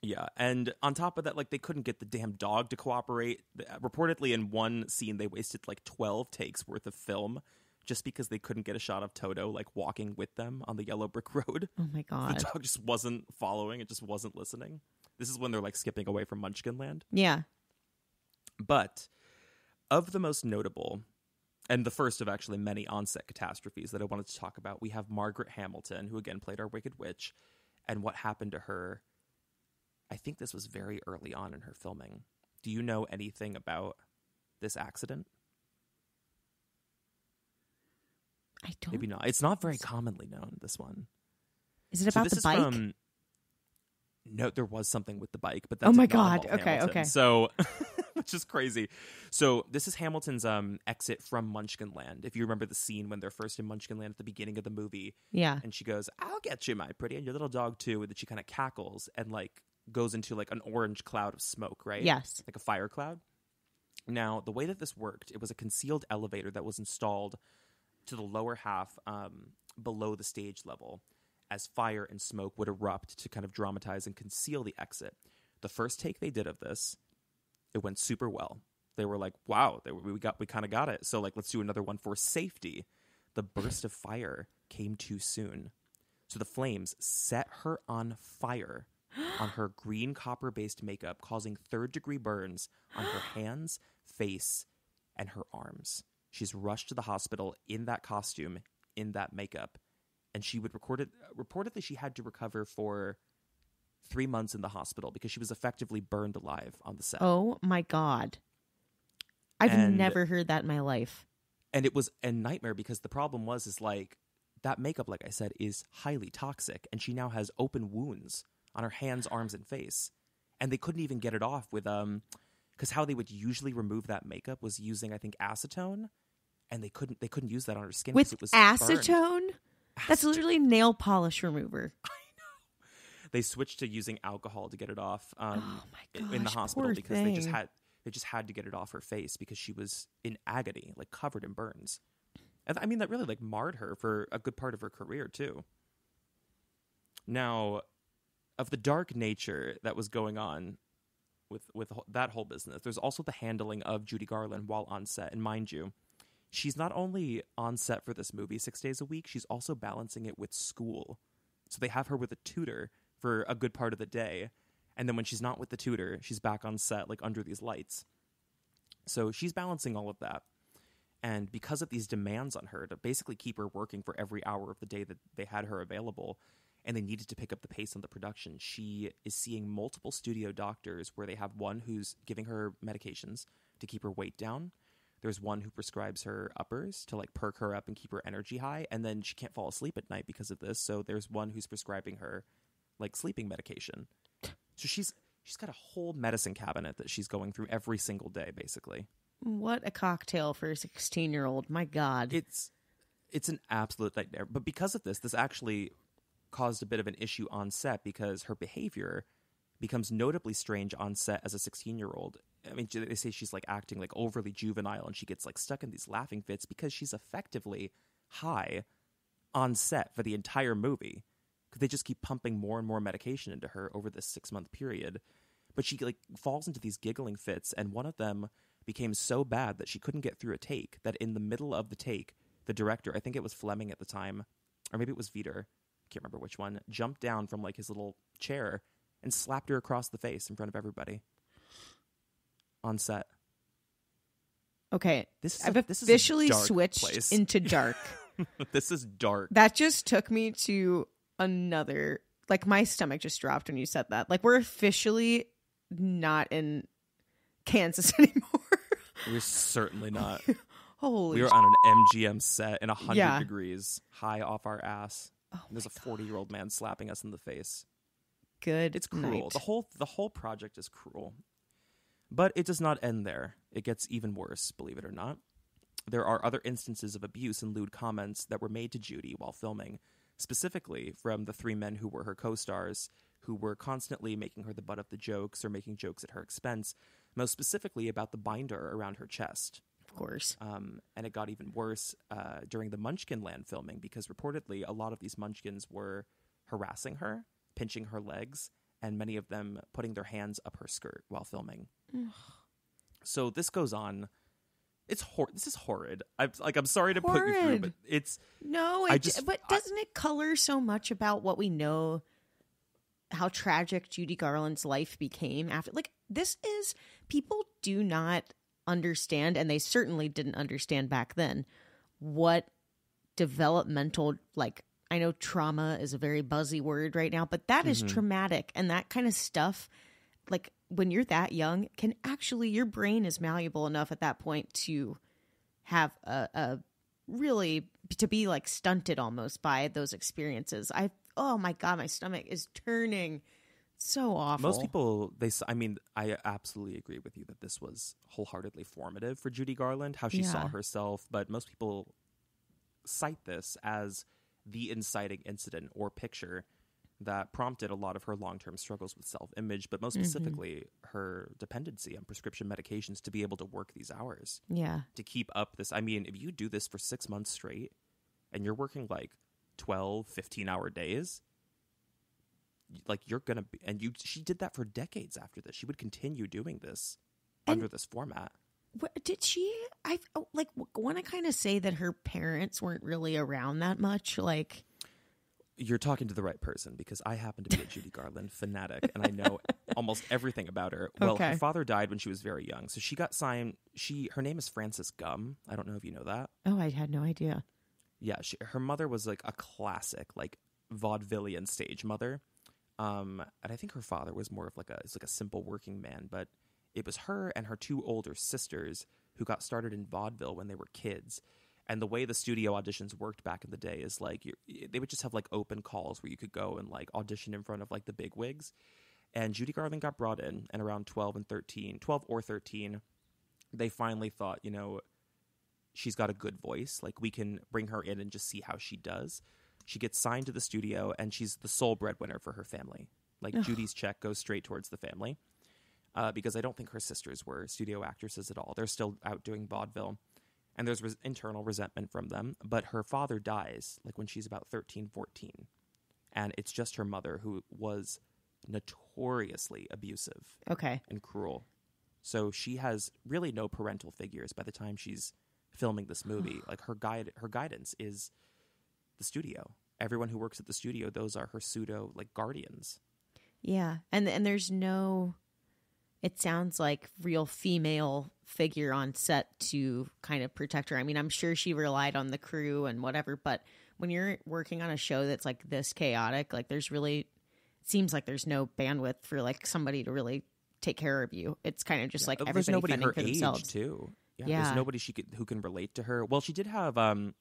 Yeah. And on top of that, like they couldn't get the damn dog to cooperate. Reportedly in one scene, they wasted like 12 takes worth of film just because they couldn't get a shot of Toto like walking with them on the yellow brick road. Oh my God. The dog just wasn't following. It just wasn't listening. This is when they're like skipping away from Munchkin Land. Yeah. But of the most notable, and the first of actually many on-set catastrophes that I wanted to talk about, we have Margaret Hamilton, who again played our Wicked Witch, and what happened to her. I think this was very early on in her filming. Do you know anything about this accident? I don't. Maybe not. It's not very commonly known, this one. Is it about the bike? No, there was something with the bike, but that's oh my God. Okay, Hamilton. okay. So, which is crazy. So this is Hamilton's exit from Munchkin Land. If you remember the scene when they're first in Munchkin Land at the beginning of the movie. Yeah. And she goes, "I'll get you, my pretty," and your little dog too. And then she kind of cackles and like goes into like an orange cloud of smoke, right? Yes. Like a fire cloud. Now, the way that this worked, it was a concealed elevator that was installed to the lower half below the stage level as fire and smoke would erupt to kind of dramatize and conceal the exit. The first take they did of this, it went super well. They were like, wow, we kind of got it. So like, let's do another one for safety. The burst of fire came too soon. So the flames set her on fire on her green copper-based makeup, causing third-degree burns on her hands, face, and her arms. She's rushed to the hospital in that costume, in that makeup, and she would reportedly she had to recover for 3 months in the hospital because she was effectively burned alive on the set. Oh my God. I've never heard that in my life. And it was a nightmare because the problem is like that makeup, like I said, is highly toxic, and she now has open wounds on her hands, arms, and face. And they couldn't even get it off with because how they would usually remove that makeup was using, I think, acetone, and they couldn't use that on her skin with it was acetone. Burned. That's literally nail polish remover. I know. They switched to using alcohol to get it off oh my gosh, in the hospital because thing. they just had to get it off her face because she was in agony, like covered in burns. And I mean, that really like marred her for a good part of her career too. Now, of the dark nature that was going on with that whole business, there's also the handling of Judy Garland while on set. And mind you, she's not only on set for this movie 6 days a week, she's also balancing it with school. So they have her with a tutor for a good part of the day. And then when she's not with the tutor, she's back on set, like under these lights. So she's balancing all of that. And because of these demands on her to basically keep her working for every hour of the day that they had her available, and they needed to pick up the pace on the production, she is seeing multiple studio doctors where they have one who's giving her medications to keep her weight down. There's one who prescribes her uppers to like perk her up and keep her energy high. And then she can't fall asleep at night because of this. So there's one who's prescribing her like sleeping medication. So she's got a whole medicine cabinet that she's going through every single day, basically. What a cocktail for a 16-year-old. My God. It's an absolute nightmare. But because of this actually caused a bit of an issue on set because her behavior becomes notably strange on set as a 16-year-old. I mean, they say she's like acting like overly juvenile, and she gets like stuck in these laughing fits because she's effectively high on set for the entire movie. Because they just keep pumping more and more medication into her over this 6-month period. But she like falls into these giggling fits, and one of them became so bad that she couldn't get through a take, that in the middle of the take, the director, I think it was Fleming at the time, or maybe it was Vitor, I can't remember which one, jumped down from like his little chair and slapped her across the face in front of everybody on set. Okay, this I've is officially dark switched place. into dark. This is dark. That just took me to another, like my stomach just dropped when you said that. Like we're officially not in Kansas anymore. We're certainly not. Holy We were on an MGM set in 100 degrees, high off our ass. Oh, There's a 40-year-old man slapping us in the face. Good. It's cruel. Night. The whole project is cruel. But it does not end there. It gets even worse, believe it or not. There are other instances of abuse and lewd comments that were made to Judy while filming, specifically from the 3 men who were her co-stars, who were constantly making her the butt of the jokes or making jokes at her expense, most specifically about the binder around her chest. Of course. And it got even worse during the Munchkin Land filming, because reportedly a lot of these Munchkins were harassing her, pinching her legs, and many of them putting their hands up her skirt while filming. So this goes on. This is horrid. I'm sorry to put you through, but it's but doesn't it color so much about what we know? How tragic Judy Garland's life became after. Like this is, people do not understand, and they certainly didn't understand back then, what developmental, like, I know trauma is a very buzzy word right now, but that is traumatic, and that kind of stuff, like when you're that young, can actually, your brain is malleable enough at that point to have a really, to be like stunted almost by those experiences. Oh my God, my stomach is turning. So awful. Most people, I absolutely agree with you that this was wholeheartedly formative for Judy Garland, how she saw herself, but most people cite this as the inciting incident or picture that prompted a lot of her long-term struggles with self-image, but most specifically her dependency on prescription medications to be able to work these hours. Yeah. To keep up this. I mean, if you do this for 6 months straight and you're working like 12, 15-hour days, like you're gonna be, and she did that for decades after this. She would continue doing this under this format. Did she? I want to kind of say that her parents weren't really around that much. Like, you're talking to the right person, because I happen to be a Judy Garland fanatic, and I know almost everything about her. Well, her father died when she was very young, so she got signed. Her name is Frances Gumm. I don't know if you know that. Oh, I had no idea. Yeah, her mother was like a classic, like vaudevillian stage mother. And I think her father was more of like a simple working man, but it was her and her 2 older sisters who got started in vaudeville when they were kids. And the way the studio auditions worked back in the day is like they would just have like open calls where you could go and like audition in front of like the big wigs. And Judy Garland got brought in, and around 12 or 13, they finally thought, she's got a good voice. Like we can bring her in and just see how she does. She gets signed to the studio, and she's the sole breadwinner for her family. Like Judy's check goes straight towards the family, because I don't think her sisters were studio actresses at all. They're still out doing vaudeville, and there's internal resentment from them. But her father dies like when she's about 13, 14, and it's just her mother, who was notoriously abusive and cruel. So she has really no parental figures by the time she's filming this movie. Like her guidance is the studio. Everyone who works at the studio, those are her pseudo like guardians. Yeah. And there's no, it sounds like, real female figure on set to kind of protect her. I mean, I'm sure she relied on the crew and whatever, but when you're working on a show that's like this chaotic, like there's really, it seems like there's no bandwidth for like somebody to really take care of you. It's kind of just like everybody fending for themselves too. Yeah, there's nobody who can relate to her. Well, she did have.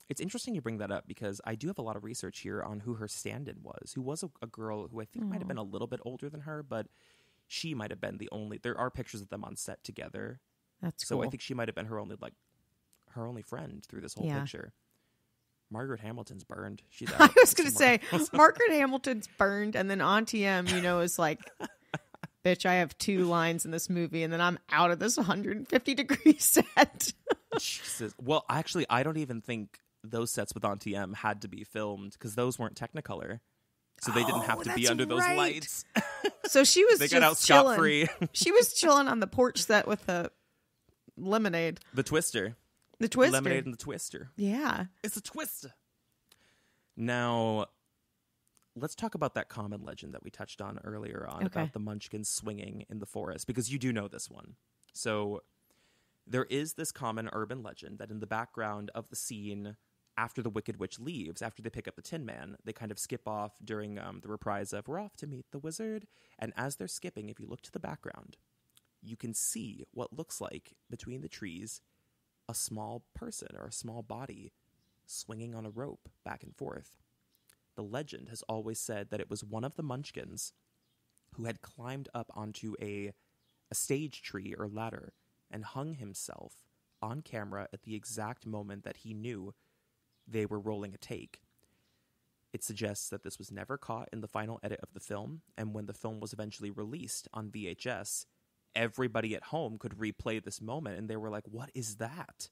It's interesting you bring that up because I do have a lot of research here on who her stand-in was. Who was a girl who I think might have been a little bit older than her, but she might have been the only. There are pictures of them on set together. That's cool. So I think she might have been her only friend through this whole picture. Margaret Hamilton's burned. She's out. I was going to say Margaret Hamilton's burned, and then Auntie M, is like. Bitch, I have 2 lines in this movie, and then I'm out of this 150-degree set. Jesus. Well, actually, I don't even think those sets with Auntie M had to be filmed because those weren't Technicolor, so they didn't have to be under those lights. So she was they just got out scot-free. She was chilling on the porch set with the lemonade. The Twister. The Twister. Lemonade and the Twister. Yeah. It's a Twister. Now, let's talk about that common legend that we touched on earlier on about the Munchkins swinging in the forest, because you do know this one. So there is this common urban legend that in the background of the scene after the Wicked Witch leaves, after they pick up the Tin Man, they kind of skip off during the reprise of "We're off to meet the wizard." And as they're skipping, if you look to the background, you can see what looks like between the trees a small person or a small body swinging on a rope back and forth. The legend has always said that it was one of the Munchkins who had climbed up onto a stage tree or ladder and hung himself on camera at the exact moment that he knew they were rolling a take. It suggests that this was never caught in the final edit of the film, and when the film was eventually released on VHS, everybody at home could replay this moment, and they were like, what is that?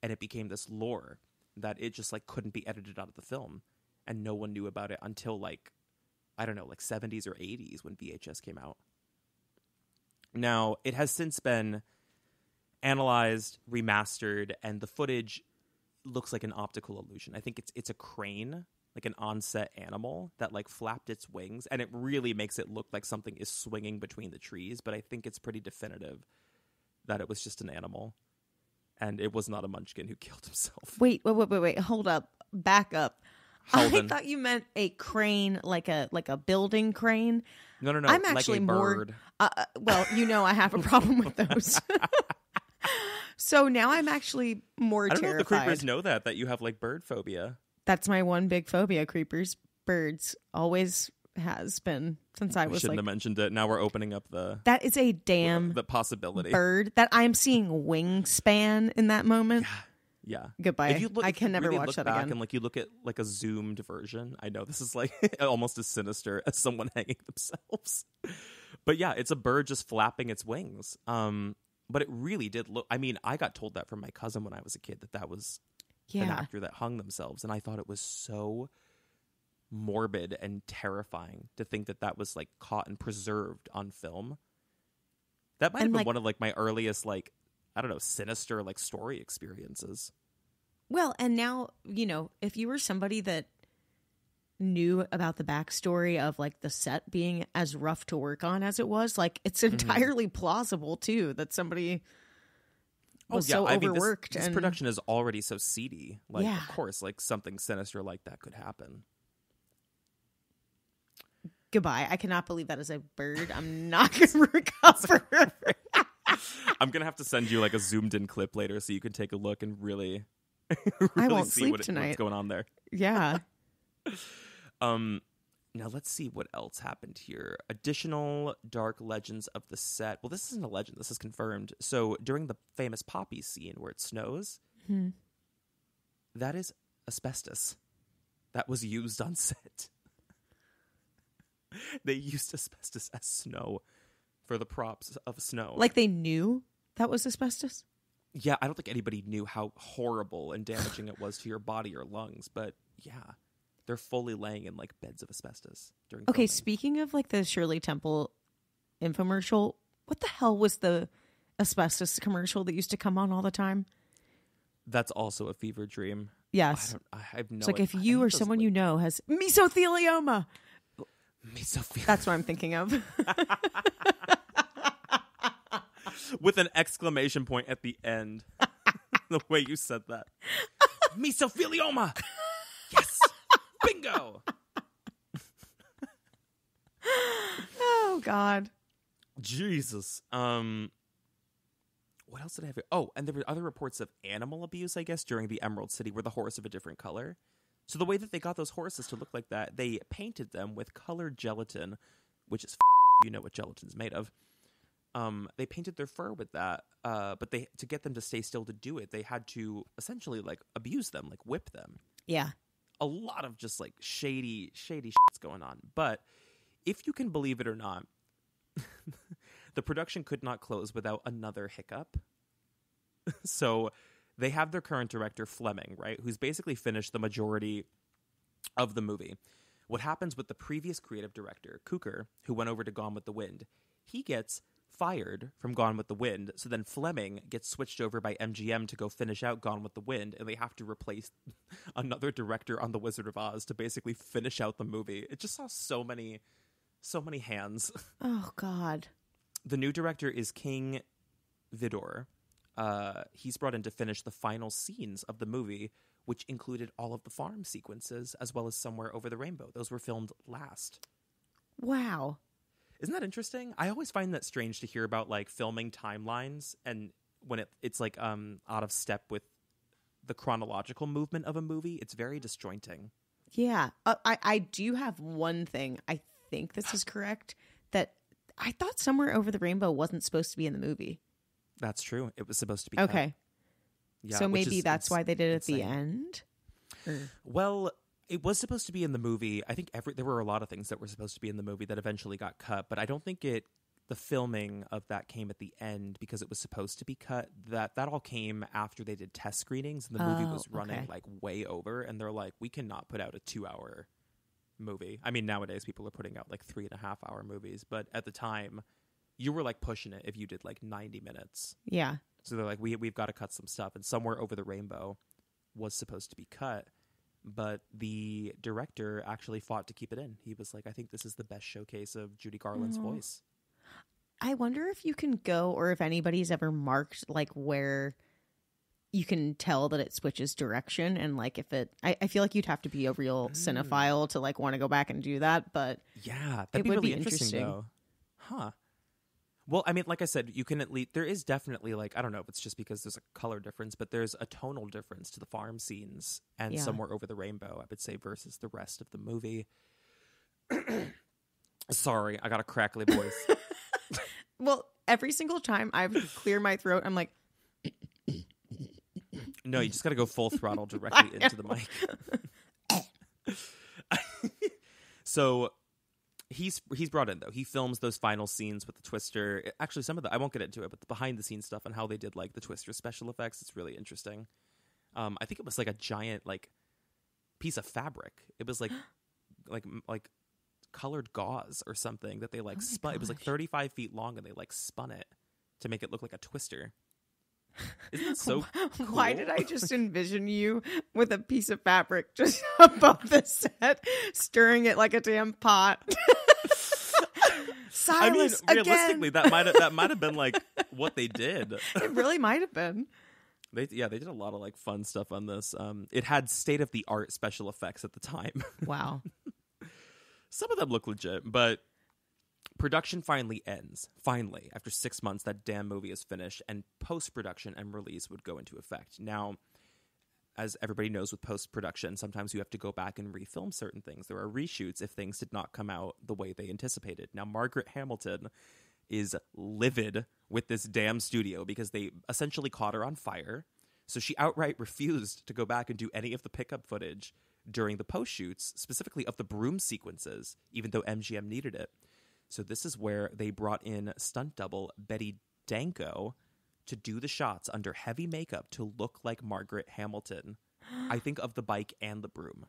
And it became this lore that it just like couldn't be edited out of the film. And no one knew about it until, like, I don't know, like 70s or 80s when VHS came out. Now, it has since been analyzed, remastered, and the footage looks like an optical illusion. I think it's a crane, like an on-set animal that, like, flapped its wings. And it really makes it look like something is swinging between the trees. But I think it's pretty definitive that it was just an animal. And it was not a Munchkin who killed himself. Wait. Hold up. Back up. Holden. I thought you meant a crane, like a building crane. No. I'm actually like a bird. Well, I have a problem with those. So now I'm actually more terrified. I don't know if the creepers know that you have like bird phobia. That's my one big phobia. Creepers, birds, always has been since I was. Shouldn't have mentioned it. Now we're opening up That is a damn the possibility bird that I'm seeing wingspan in that moment. Yeah. Goodbye. I can never really watch look that back again. And like you look at like a zoomed version. I know this is like almost as sinister as someone hanging themselves. But yeah, it's a bird just flapping its wings. But it really did look. I mean, I got told that from my cousin when I was a kid that was an actor that hung themselves, and I thought it was so morbid and terrifying to think that was like caught and preserved on film. That might have been one of like my earliest like, I don't know, sinister like story experiences. Well, and now, if you were somebody that knew about the backstory of like the set being as rough to work on as it was, like it's entirely plausible too that somebody was so overworked. This production is already so seedy. Like, of course, like something sinister like that could happen. Goodbye. I cannot believe that is a bird. I'm not going to recover. I'm going to have to send you like a zoomed in clip later so you can take a look and really I won't see sleep tonight. What's going on there. Yeah. Now let's see what else happened here. Additional dark legends of the set. Well, this isn't a legend. This is confirmed. So during the famous Poppy scene where it snows, that is asbestos that was used on set. They used asbestos as snow for the props of snow. Like they knew that was asbestos? Yeah, I don't think anybody knew how horrible and damaging it was to your body or lungs, but yeah. They're fully laying in like beds of asbestos during filming. Speaking of like the Shirley Temple infomercial, what the hell was the asbestos commercial that used to come on all the time? That's also a fever dream. Yes. I have no It's like idea. if you or someone you know has mesothelioma. Mesothelioma. That's what I'm thinking of. With an exclamation point at the end. The way you said that. Mesothelioma. Yes. Bingo. Oh, God. Jesus. What else did I have? Oh, and there were other reports of animal abuse, I guess, during the Emerald City where the horse of a different color. So the way that they got those horses to look like that, they painted them with colored gelatin, which is you know what gelatin's made of. They painted their fur with that, but they to get them to stay still to do it, they had to essentially like abuse them, like whip them. Yeah. A lot of just like shady shit's going on. But if you can believe it or not, the production could not close without another hiccup. So they have their current director, Fleming, right, who's basically finished the majority of the movie. What happens with the previous creative director, Cooker, who went over to Gone with the Wind, he gets fired from Gone with the Wind, so then Fleming gets switched over by MGM to go finish out Gone with the Wind, and they have to replace another director on The Wizard of Oz to basically finish out the movie. It just saw so many hands. Oh, God. The new director is King Vidor. He's brought in to finish the final scenes of the movie, which included all of the farm sequences, as well as Somewhere Over the Rainbow. Those were filmed last. Wow. Isn't that interesting? I always find that strange to hear about like filming timelines and when it's like out of step with the chronological movement of a movie. It's very disjointing. Yeah. I do have one thing. I think this is correct. That I thought Somewhere Over the Rainbow wasn't supposed to be in the movie. That's true. It was supposed to be okay. cut. Yeah, so maybe that's why they did it at the insane. end? Or... Well, it was supposed to be in the movie. I think there were a lot of things that were supposed to be in the movie that eventually got cut, but I don't think the filming of that came at the end because it was supposed to be cut. That all came after they did test screenings and the movie was running like way over, and they're like, we cannot put out a 2-hour movie. I mean, nowadays people are putting out like 3.5-hour movies, but at the time you were like pushing it if you did like 90 minutes. Yeah. So they're like, we've got to cut some stuff. And Somewhere Over the Rainbow was supposed to be cut, but the director actually fought to keep it in. He was like, I think this is the best showcase of Judy Garland's voice. I wonder if you can go, or if anybody's ever marked like where you can tell that it switches direction, and like if it, I feel like you'd have to be a real cinephile to like want to go back and do that. But yeah, that'd be really interesting though. Huh. Well, I mean, like I said, you can at least, there is definitely like, I don't know if it's just because there's a color difference, but there's a tonal difference to the farm scenes and Somewhere Over the Rainbow, I would say, versus the rest of the movie. Sorry, I got a crackly voice. Well, every single time I clear my throat, I'm like... No, you just got to go full throttle directly into the mic. So... He's brought in, though. He films those final scenes with the Twister. Actually, some of the, I won't get into it, but the behind-the-scenes stuff and how they did, like, the Twister special effects, it's really interesting. I think it was, like, a giant, like, piece of fabric. It was, like colored gauze or something that they, like, spun. It was, like, 35 feet long, and they, like, spun it to make it look like a Twister. Isn't that so cool? Why did I just envision you with a piece of fabric just above the set, stirring it like a damn pot? Silas, I mean, realistically, again. that might have been like what they did. It really might have been. They did a lot of like fun stuff on this. It had state of the art special effects at the time. Wow. Some of them look legit, but production finally ends. Finally, after 6 months, that damn movie is finished, and post-production and release would go into effect. Now, as everybody knows with post-production, sometimes you have to go back and refilm certain things. There are reshoots if things did not come out the way they anticipated. Now, Margaret Hamilton is livid with this damn studio because they essentially caught her on fire. So she outright refused to go back and do any of the pickup footage during the post-shoots, specifically of the broom sequences, even though MGM needed it. So this is where they brought in stunt double Betty Danko to do the shots under heavy makeup to look like Margaret Hamilton. I think of the bike and the broom.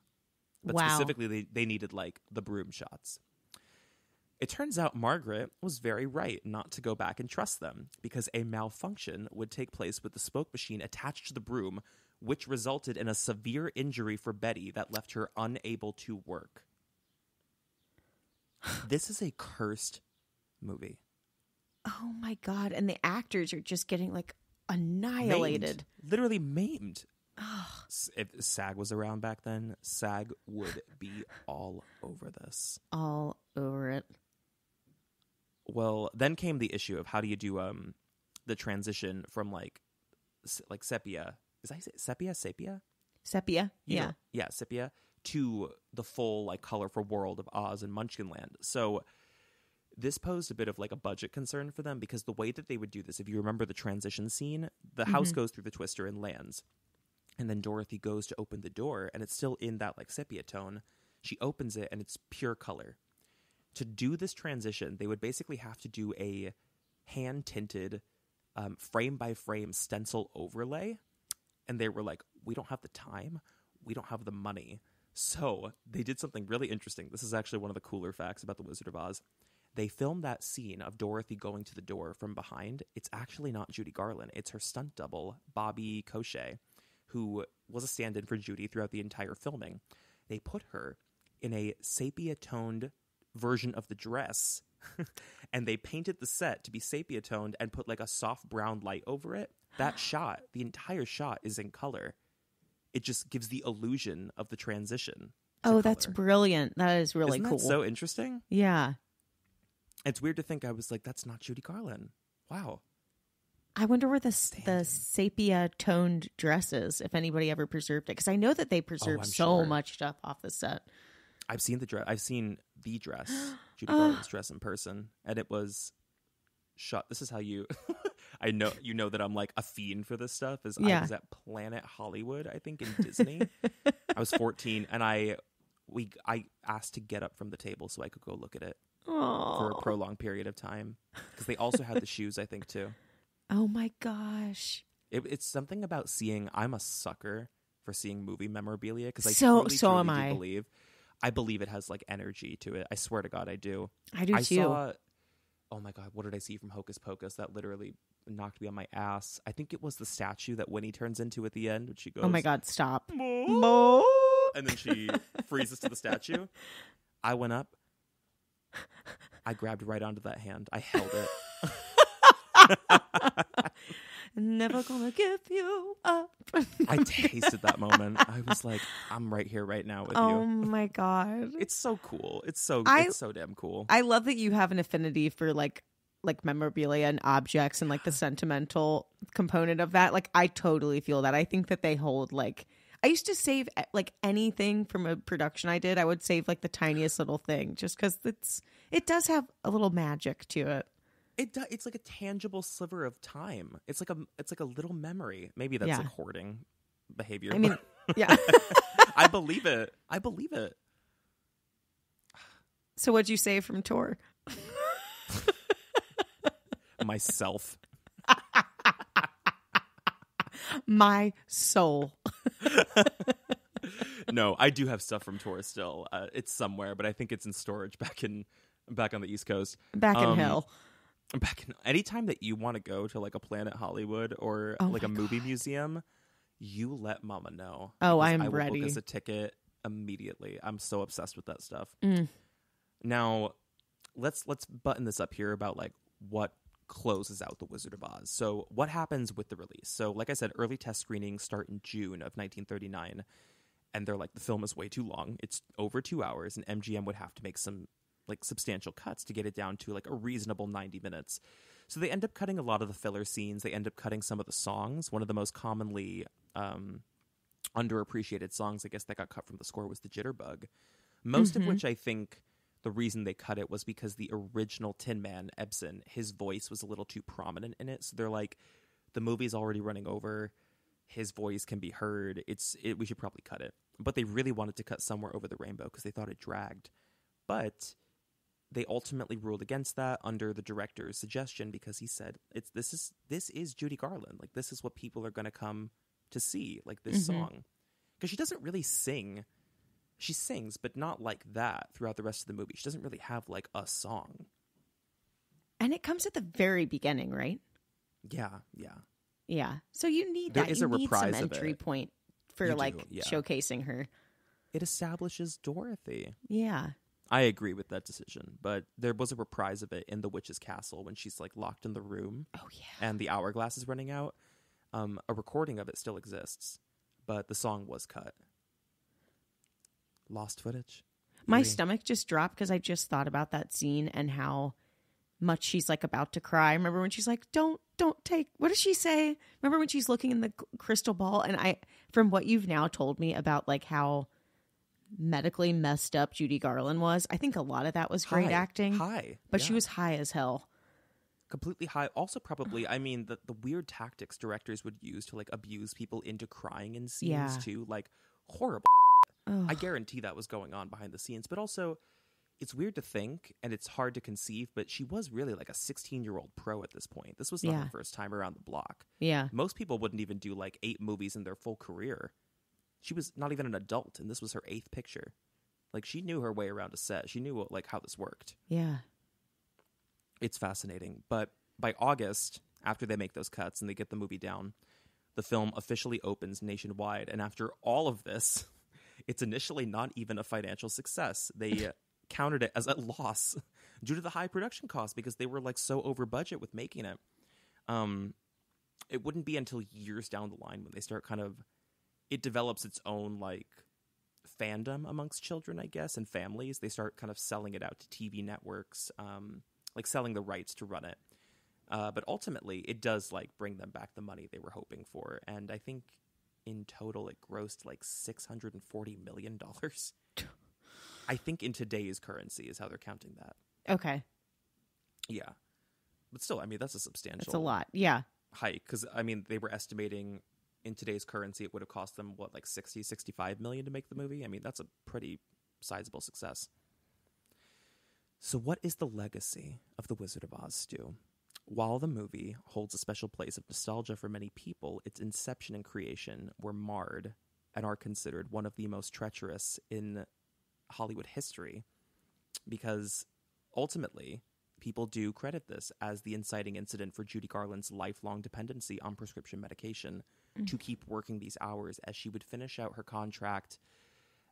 But specifically, they needed like the broom shots. It turns out Margaret was very right not to go back and trust them because a malfunction would take place with the smoke machine attached to the broom which resulted in a severe injury for Betty that left her unable to work. This is a cursed movie. Oh my God. And the actors are just getting like annihilated. Literally maimed. If SAG was around back then, SAG would be all over this. All over it. Well, then came the issue of how do you do the transition from like sepia. Is I say sepia? Sepia, yeah. Yeah, sepia, to the full like colorful world of Oz and Munchkinland. So this posed a bit of like a budget concern for them, because the way that they would do this, if you remember the transition scene, the house goes through the twister and lands. And then Dorothy goes to open the door, and it's still in that like sepia tone. She opens it, and it's pure color. To do this transition, they would basically have to do a hand-tinted, frame-by-frame stencil overlay. And they were like, we don't have the time. We don't have the money. So they did something really interesting. This is actually one of the cooler facts about The Wizard of Oz. They filmed that scene of Dorothy going to the door from behind. It's actually not Judy Garland. It's her stunt double, Bobby Cochet, who was a stand-in for Judy throughout the entire filming. They put her in a sepia-toned version of the dress, and they painted the set to be sepia-toned and put like a soft brown light over it. That shot, the entire shot, is in color. It just gives the illusion of the transition. Oh, that's brilliant. That is really Isn't cool. That so interesting? Yeah. It's weird to think. I was like, that's not Judy Garland. Wow. I wonder where the sepia toned dress is, if anybody ever preserved it. Because I know that they preserved much stuff off the set. I've seen the dress. I've seen the dress, Judy Garland's dress in person, and it was shot. This is how you. I know that I'm like a fiend for this stuff. I was at Planet Hollywood, I think, in Disney. I was 14, and I asked to get up from the table so I could go look at it for a prolonged period of time, because they also had the shoes, I think, too. Oh my gosh. It's something about seeing. I'm a sucker for seeing movie memorabilia, because I truly I believe it has like energy to it. I swear to God, I do. I do too. Oh my God, what did I see from Hocus Pocus that literally knocked me on my ass? I think it was the statue that Winnie turns into at the end, when she goes, "Oh my God, stop!" Mo! And then she freezes to the statue. I went up. I grabbed right onto that hand. I held it. Never gonna give you up. I tasted that moment. I was like, I'm right here right now with you. Oh my God. It's so cool. It's so damn cool. I love that you have an affinity for like memorabilia and objects and like the sentimental component of that. Like, I totally feel that. I think that they hold like, I used to save like anything from a production I did. I would save like the tiniest little thing, just because it does have a little magic to it. It's like a tangible sliver of time. It's like a little memory. Maybe that's like hoarding behavior. I mean, yeah. I believe it. So what'd you save from tour? Myself. My soul. No, I do have stuff from tour still. It's somewhere, but I think it's in storage back on the East Coast. Back in hell. Anytime that you want to go to like a Planet Hollywood or like a movie museum, you let Mama know. Oh, I'm I will ready. book us a ticket immediately. I'm so obsessed with that stuff. Mm. Now, let's button this up here about like what closes out The Wizard of Oz. So what happens with the release? So like I said, early test screenings start in June of 1939, and they're like, the film is way too long. It's over 2 hours, and MGM would have to make some like substantial cuts to get it down to like a reasonable 90 minutes. So they end up cutting a lot of the filler scenes. They end up cutting some of the songs. One of the most commonly underappreciated songs, I guess, that got cut from the score was the Jitterbug. Most of which I think the reason they cut it was because the original Tin Man, Ebsen, his voice was a little too prominent in it. So they're like, the movie's already running over. His voice can be heard. We should probably cut it. But they really wanted to cut Somewhere Over the Rainbow because they thought it dragged. But they ultimately ruled against that under the director's suggestion, because he said, this is Judy Garland. Like, this is what people are going to come to see, like this song. Because she doesn't really sing. She sings, but not like that throughout the rest of the movie. She doesn't really have like a song. And it comes at the very beginning, right? Yeah. Yeah. So you need There that. is You a need some reprise of entry it. point for You do, like yeah. showcasing her. It establishes Dorothy. Yeah. I agree with that decision, but there was a reprise of it in the witch's castle when she's like locked in the room. Oh yeah. And the hourglass is running out. A recording of it still exists, but the song was cut. Lost footage. My stomach just dropped because I just thought about that scene and how much she's like about to cry. Remember when she's like, don't take, what does she say? Remember when she's looking in the crystal ball? And from what you've now told me about like how medically messed up Judy Garland was, I think a lot of that was great acting. High. But she was high as hell. Completely high. Also, probably, I mean, the weird tactics directors would use to like abuse people into crying in scenes too, like horrible. Ugh. I guarantee that was going on behind the scenes. But also, it's weird to think and it's hard to conceive, but she was really like a 16-year-old pro at this point. This was not her first time around the block. Yeah. Most people wouldn't even do like 8 movies in their full career. She was not even an adult, and this was her 8th picture. Like, she knew her way around a set. She knew like how this worked. Yeah. It's fascinating. But by August, after they make those cuts and they get the movie down, the film officially opens nationwide. And after all of this, it's initially not even a financial success. They counted it as a loss due to the high production costs because they were like so over budget with making it. It wouldn't be until years down the line when they start it develops its own like fandom amongst children, I guess, and families. They start kind of selling it out to TV networks, like selling the rights to run it. But ultimately, it does like bring them back the money they were hoping for. And I think in total, it grossed like $640 million. I think in today's currency is how they're counting that. Okay. Yeah. But still, I mean, that's a substantial That's a lot. Yeah. hike. Because, I mean, they were estimating in today's currency, it would have cost them, what, like 60, 65 million to make the movie? I mean, that's a pretty sizable success. So what is the legacy of The Wizard of Oz, Stu? While the movie holds a special place of nostalgia for many people, its inception and creation were marred and are considered one of the most treacherous in Hollywood history because ultimately people do credit this as the inciting incident for Judy Garland's lifelong dependency on prescription medication to keep working these hours as she would finish out her contract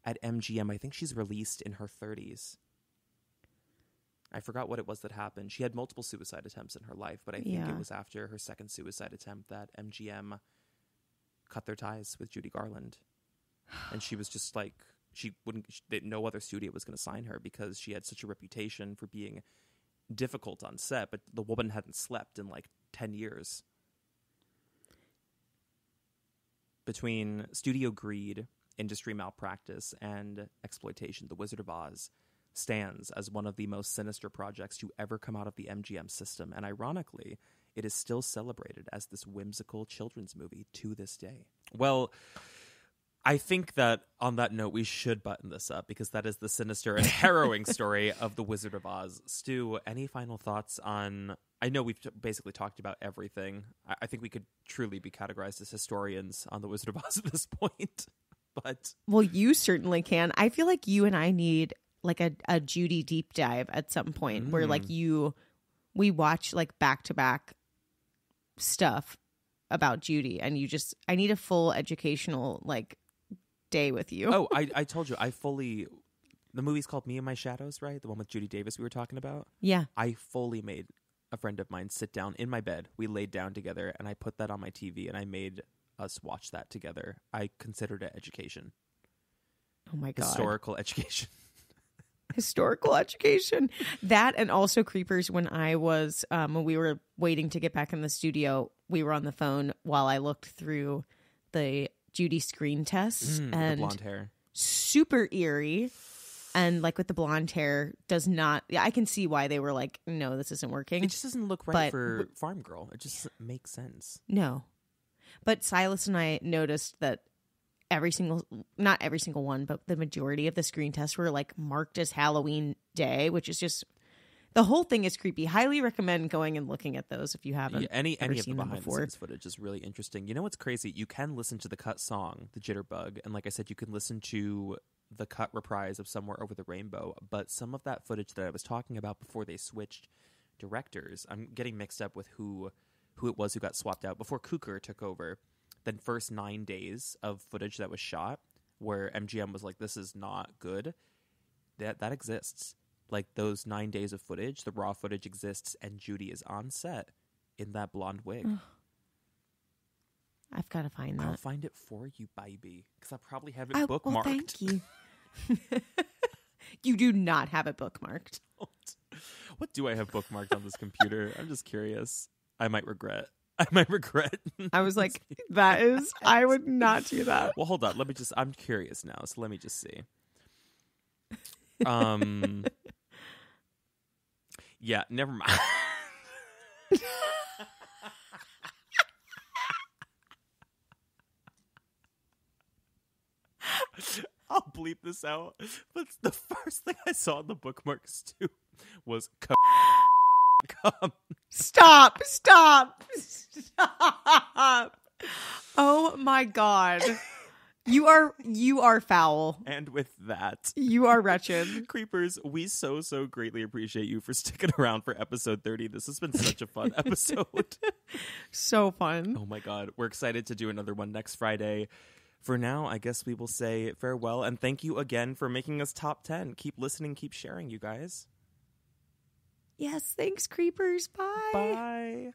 at MGM. I think she's released in her 30s. I forgot what it was that happened. She had multiple suicide attempts in her life, but I think it was after her second suicide attempt that MGM cut their ties with Judy Garland. And she was just like, no other studio was going to sign her because she had such a reputation for being difficult on set, but the woman hadn't slept in like 10 years. Between studio greed, industry malpractice, and exploitation, The Wizard of Oz stands as one of the most sinister projects to ever come out of the MGM system. And ironically, it is still celebrated as this whimsical children's movie to this day. Well, I think that on that note, we should button this up because that is the sinister and harrowing story of The Wizard of Oz. Stu, any final thoughts on... I know we've basically talked about everything. I think we could truly be categorized as historians on The Wizard of Oz at this point. But well, you certainly can. I feel like you and I need like a Judy deep dive at some point where like we watch like back-to-back stuff about Judy and I need a full educational like day with you. Oh, I told you, the movie's called Me and My Shadows, right? The one with Judy Davis we were talking about? Yeah. I fully made a friend of mine sit down in my bed. We laid down together and I put that on my TV and I made us watch that together. I considered it education. Oh my God. Historical education. Historical education. That and also Creepers when I was, when we were waiting to get back in the studio, we were on the phone while I looked through the Judy screen tests and the blonde hair. Super eerie. And like with the blonde hair does not, I can see why they were like, no, this isn't working. It just doesn't look right for Farm Girl. It just doesn't make sense. No. But Silas and I noticed that not every single one, but the majority of the screen tests were like marked as Halloween Day, which is just, the whole thing is creepy. Highly recommend going and looking at those if you haven't. Yeah, any of the behind the scenes footage is really interesting. You know what's crazy? You can listen to the cut song, The Jitterbug, and like I said, you can listen to the cut reprise of Somewhere Over the Rainbow, but some of that footage that I was talking about before they switched directors, I'm getting mixed up with who who it was who got swapped out before Cooker took over. The first 9 days of footage that was shot where MGM was like, this is not good, that exists. Like, those 9 days of footage, the raw footage exists, and Judy is on set in that blonde wig. I've got to find that. I'll find it for you, baby, because I probably have it bookmarked. Well, thank you. You do not have it bookmarked. What do I have bookmarked on this computer? I'm just curious. I might regret. I was like, I would not do that. Well, hold on. I'm curious now, so let me just see. Yeah, never mind. I'll bleep this out. But the first thing I saw in the bookmarks too was Stop. Oh my God. You are foul. And with that, you are wretched. Creepers, we so greatly appreciate you for sticking around for episode 30. This has been such a fun episode. So fun. Oh my God. We're excited to do another one next Friday. For now, I guess we will say farewell, and thank you again for making us top 10. Keep listening, keep sharing, you guys. Yes, thanks, Creepers. Bye. Bye.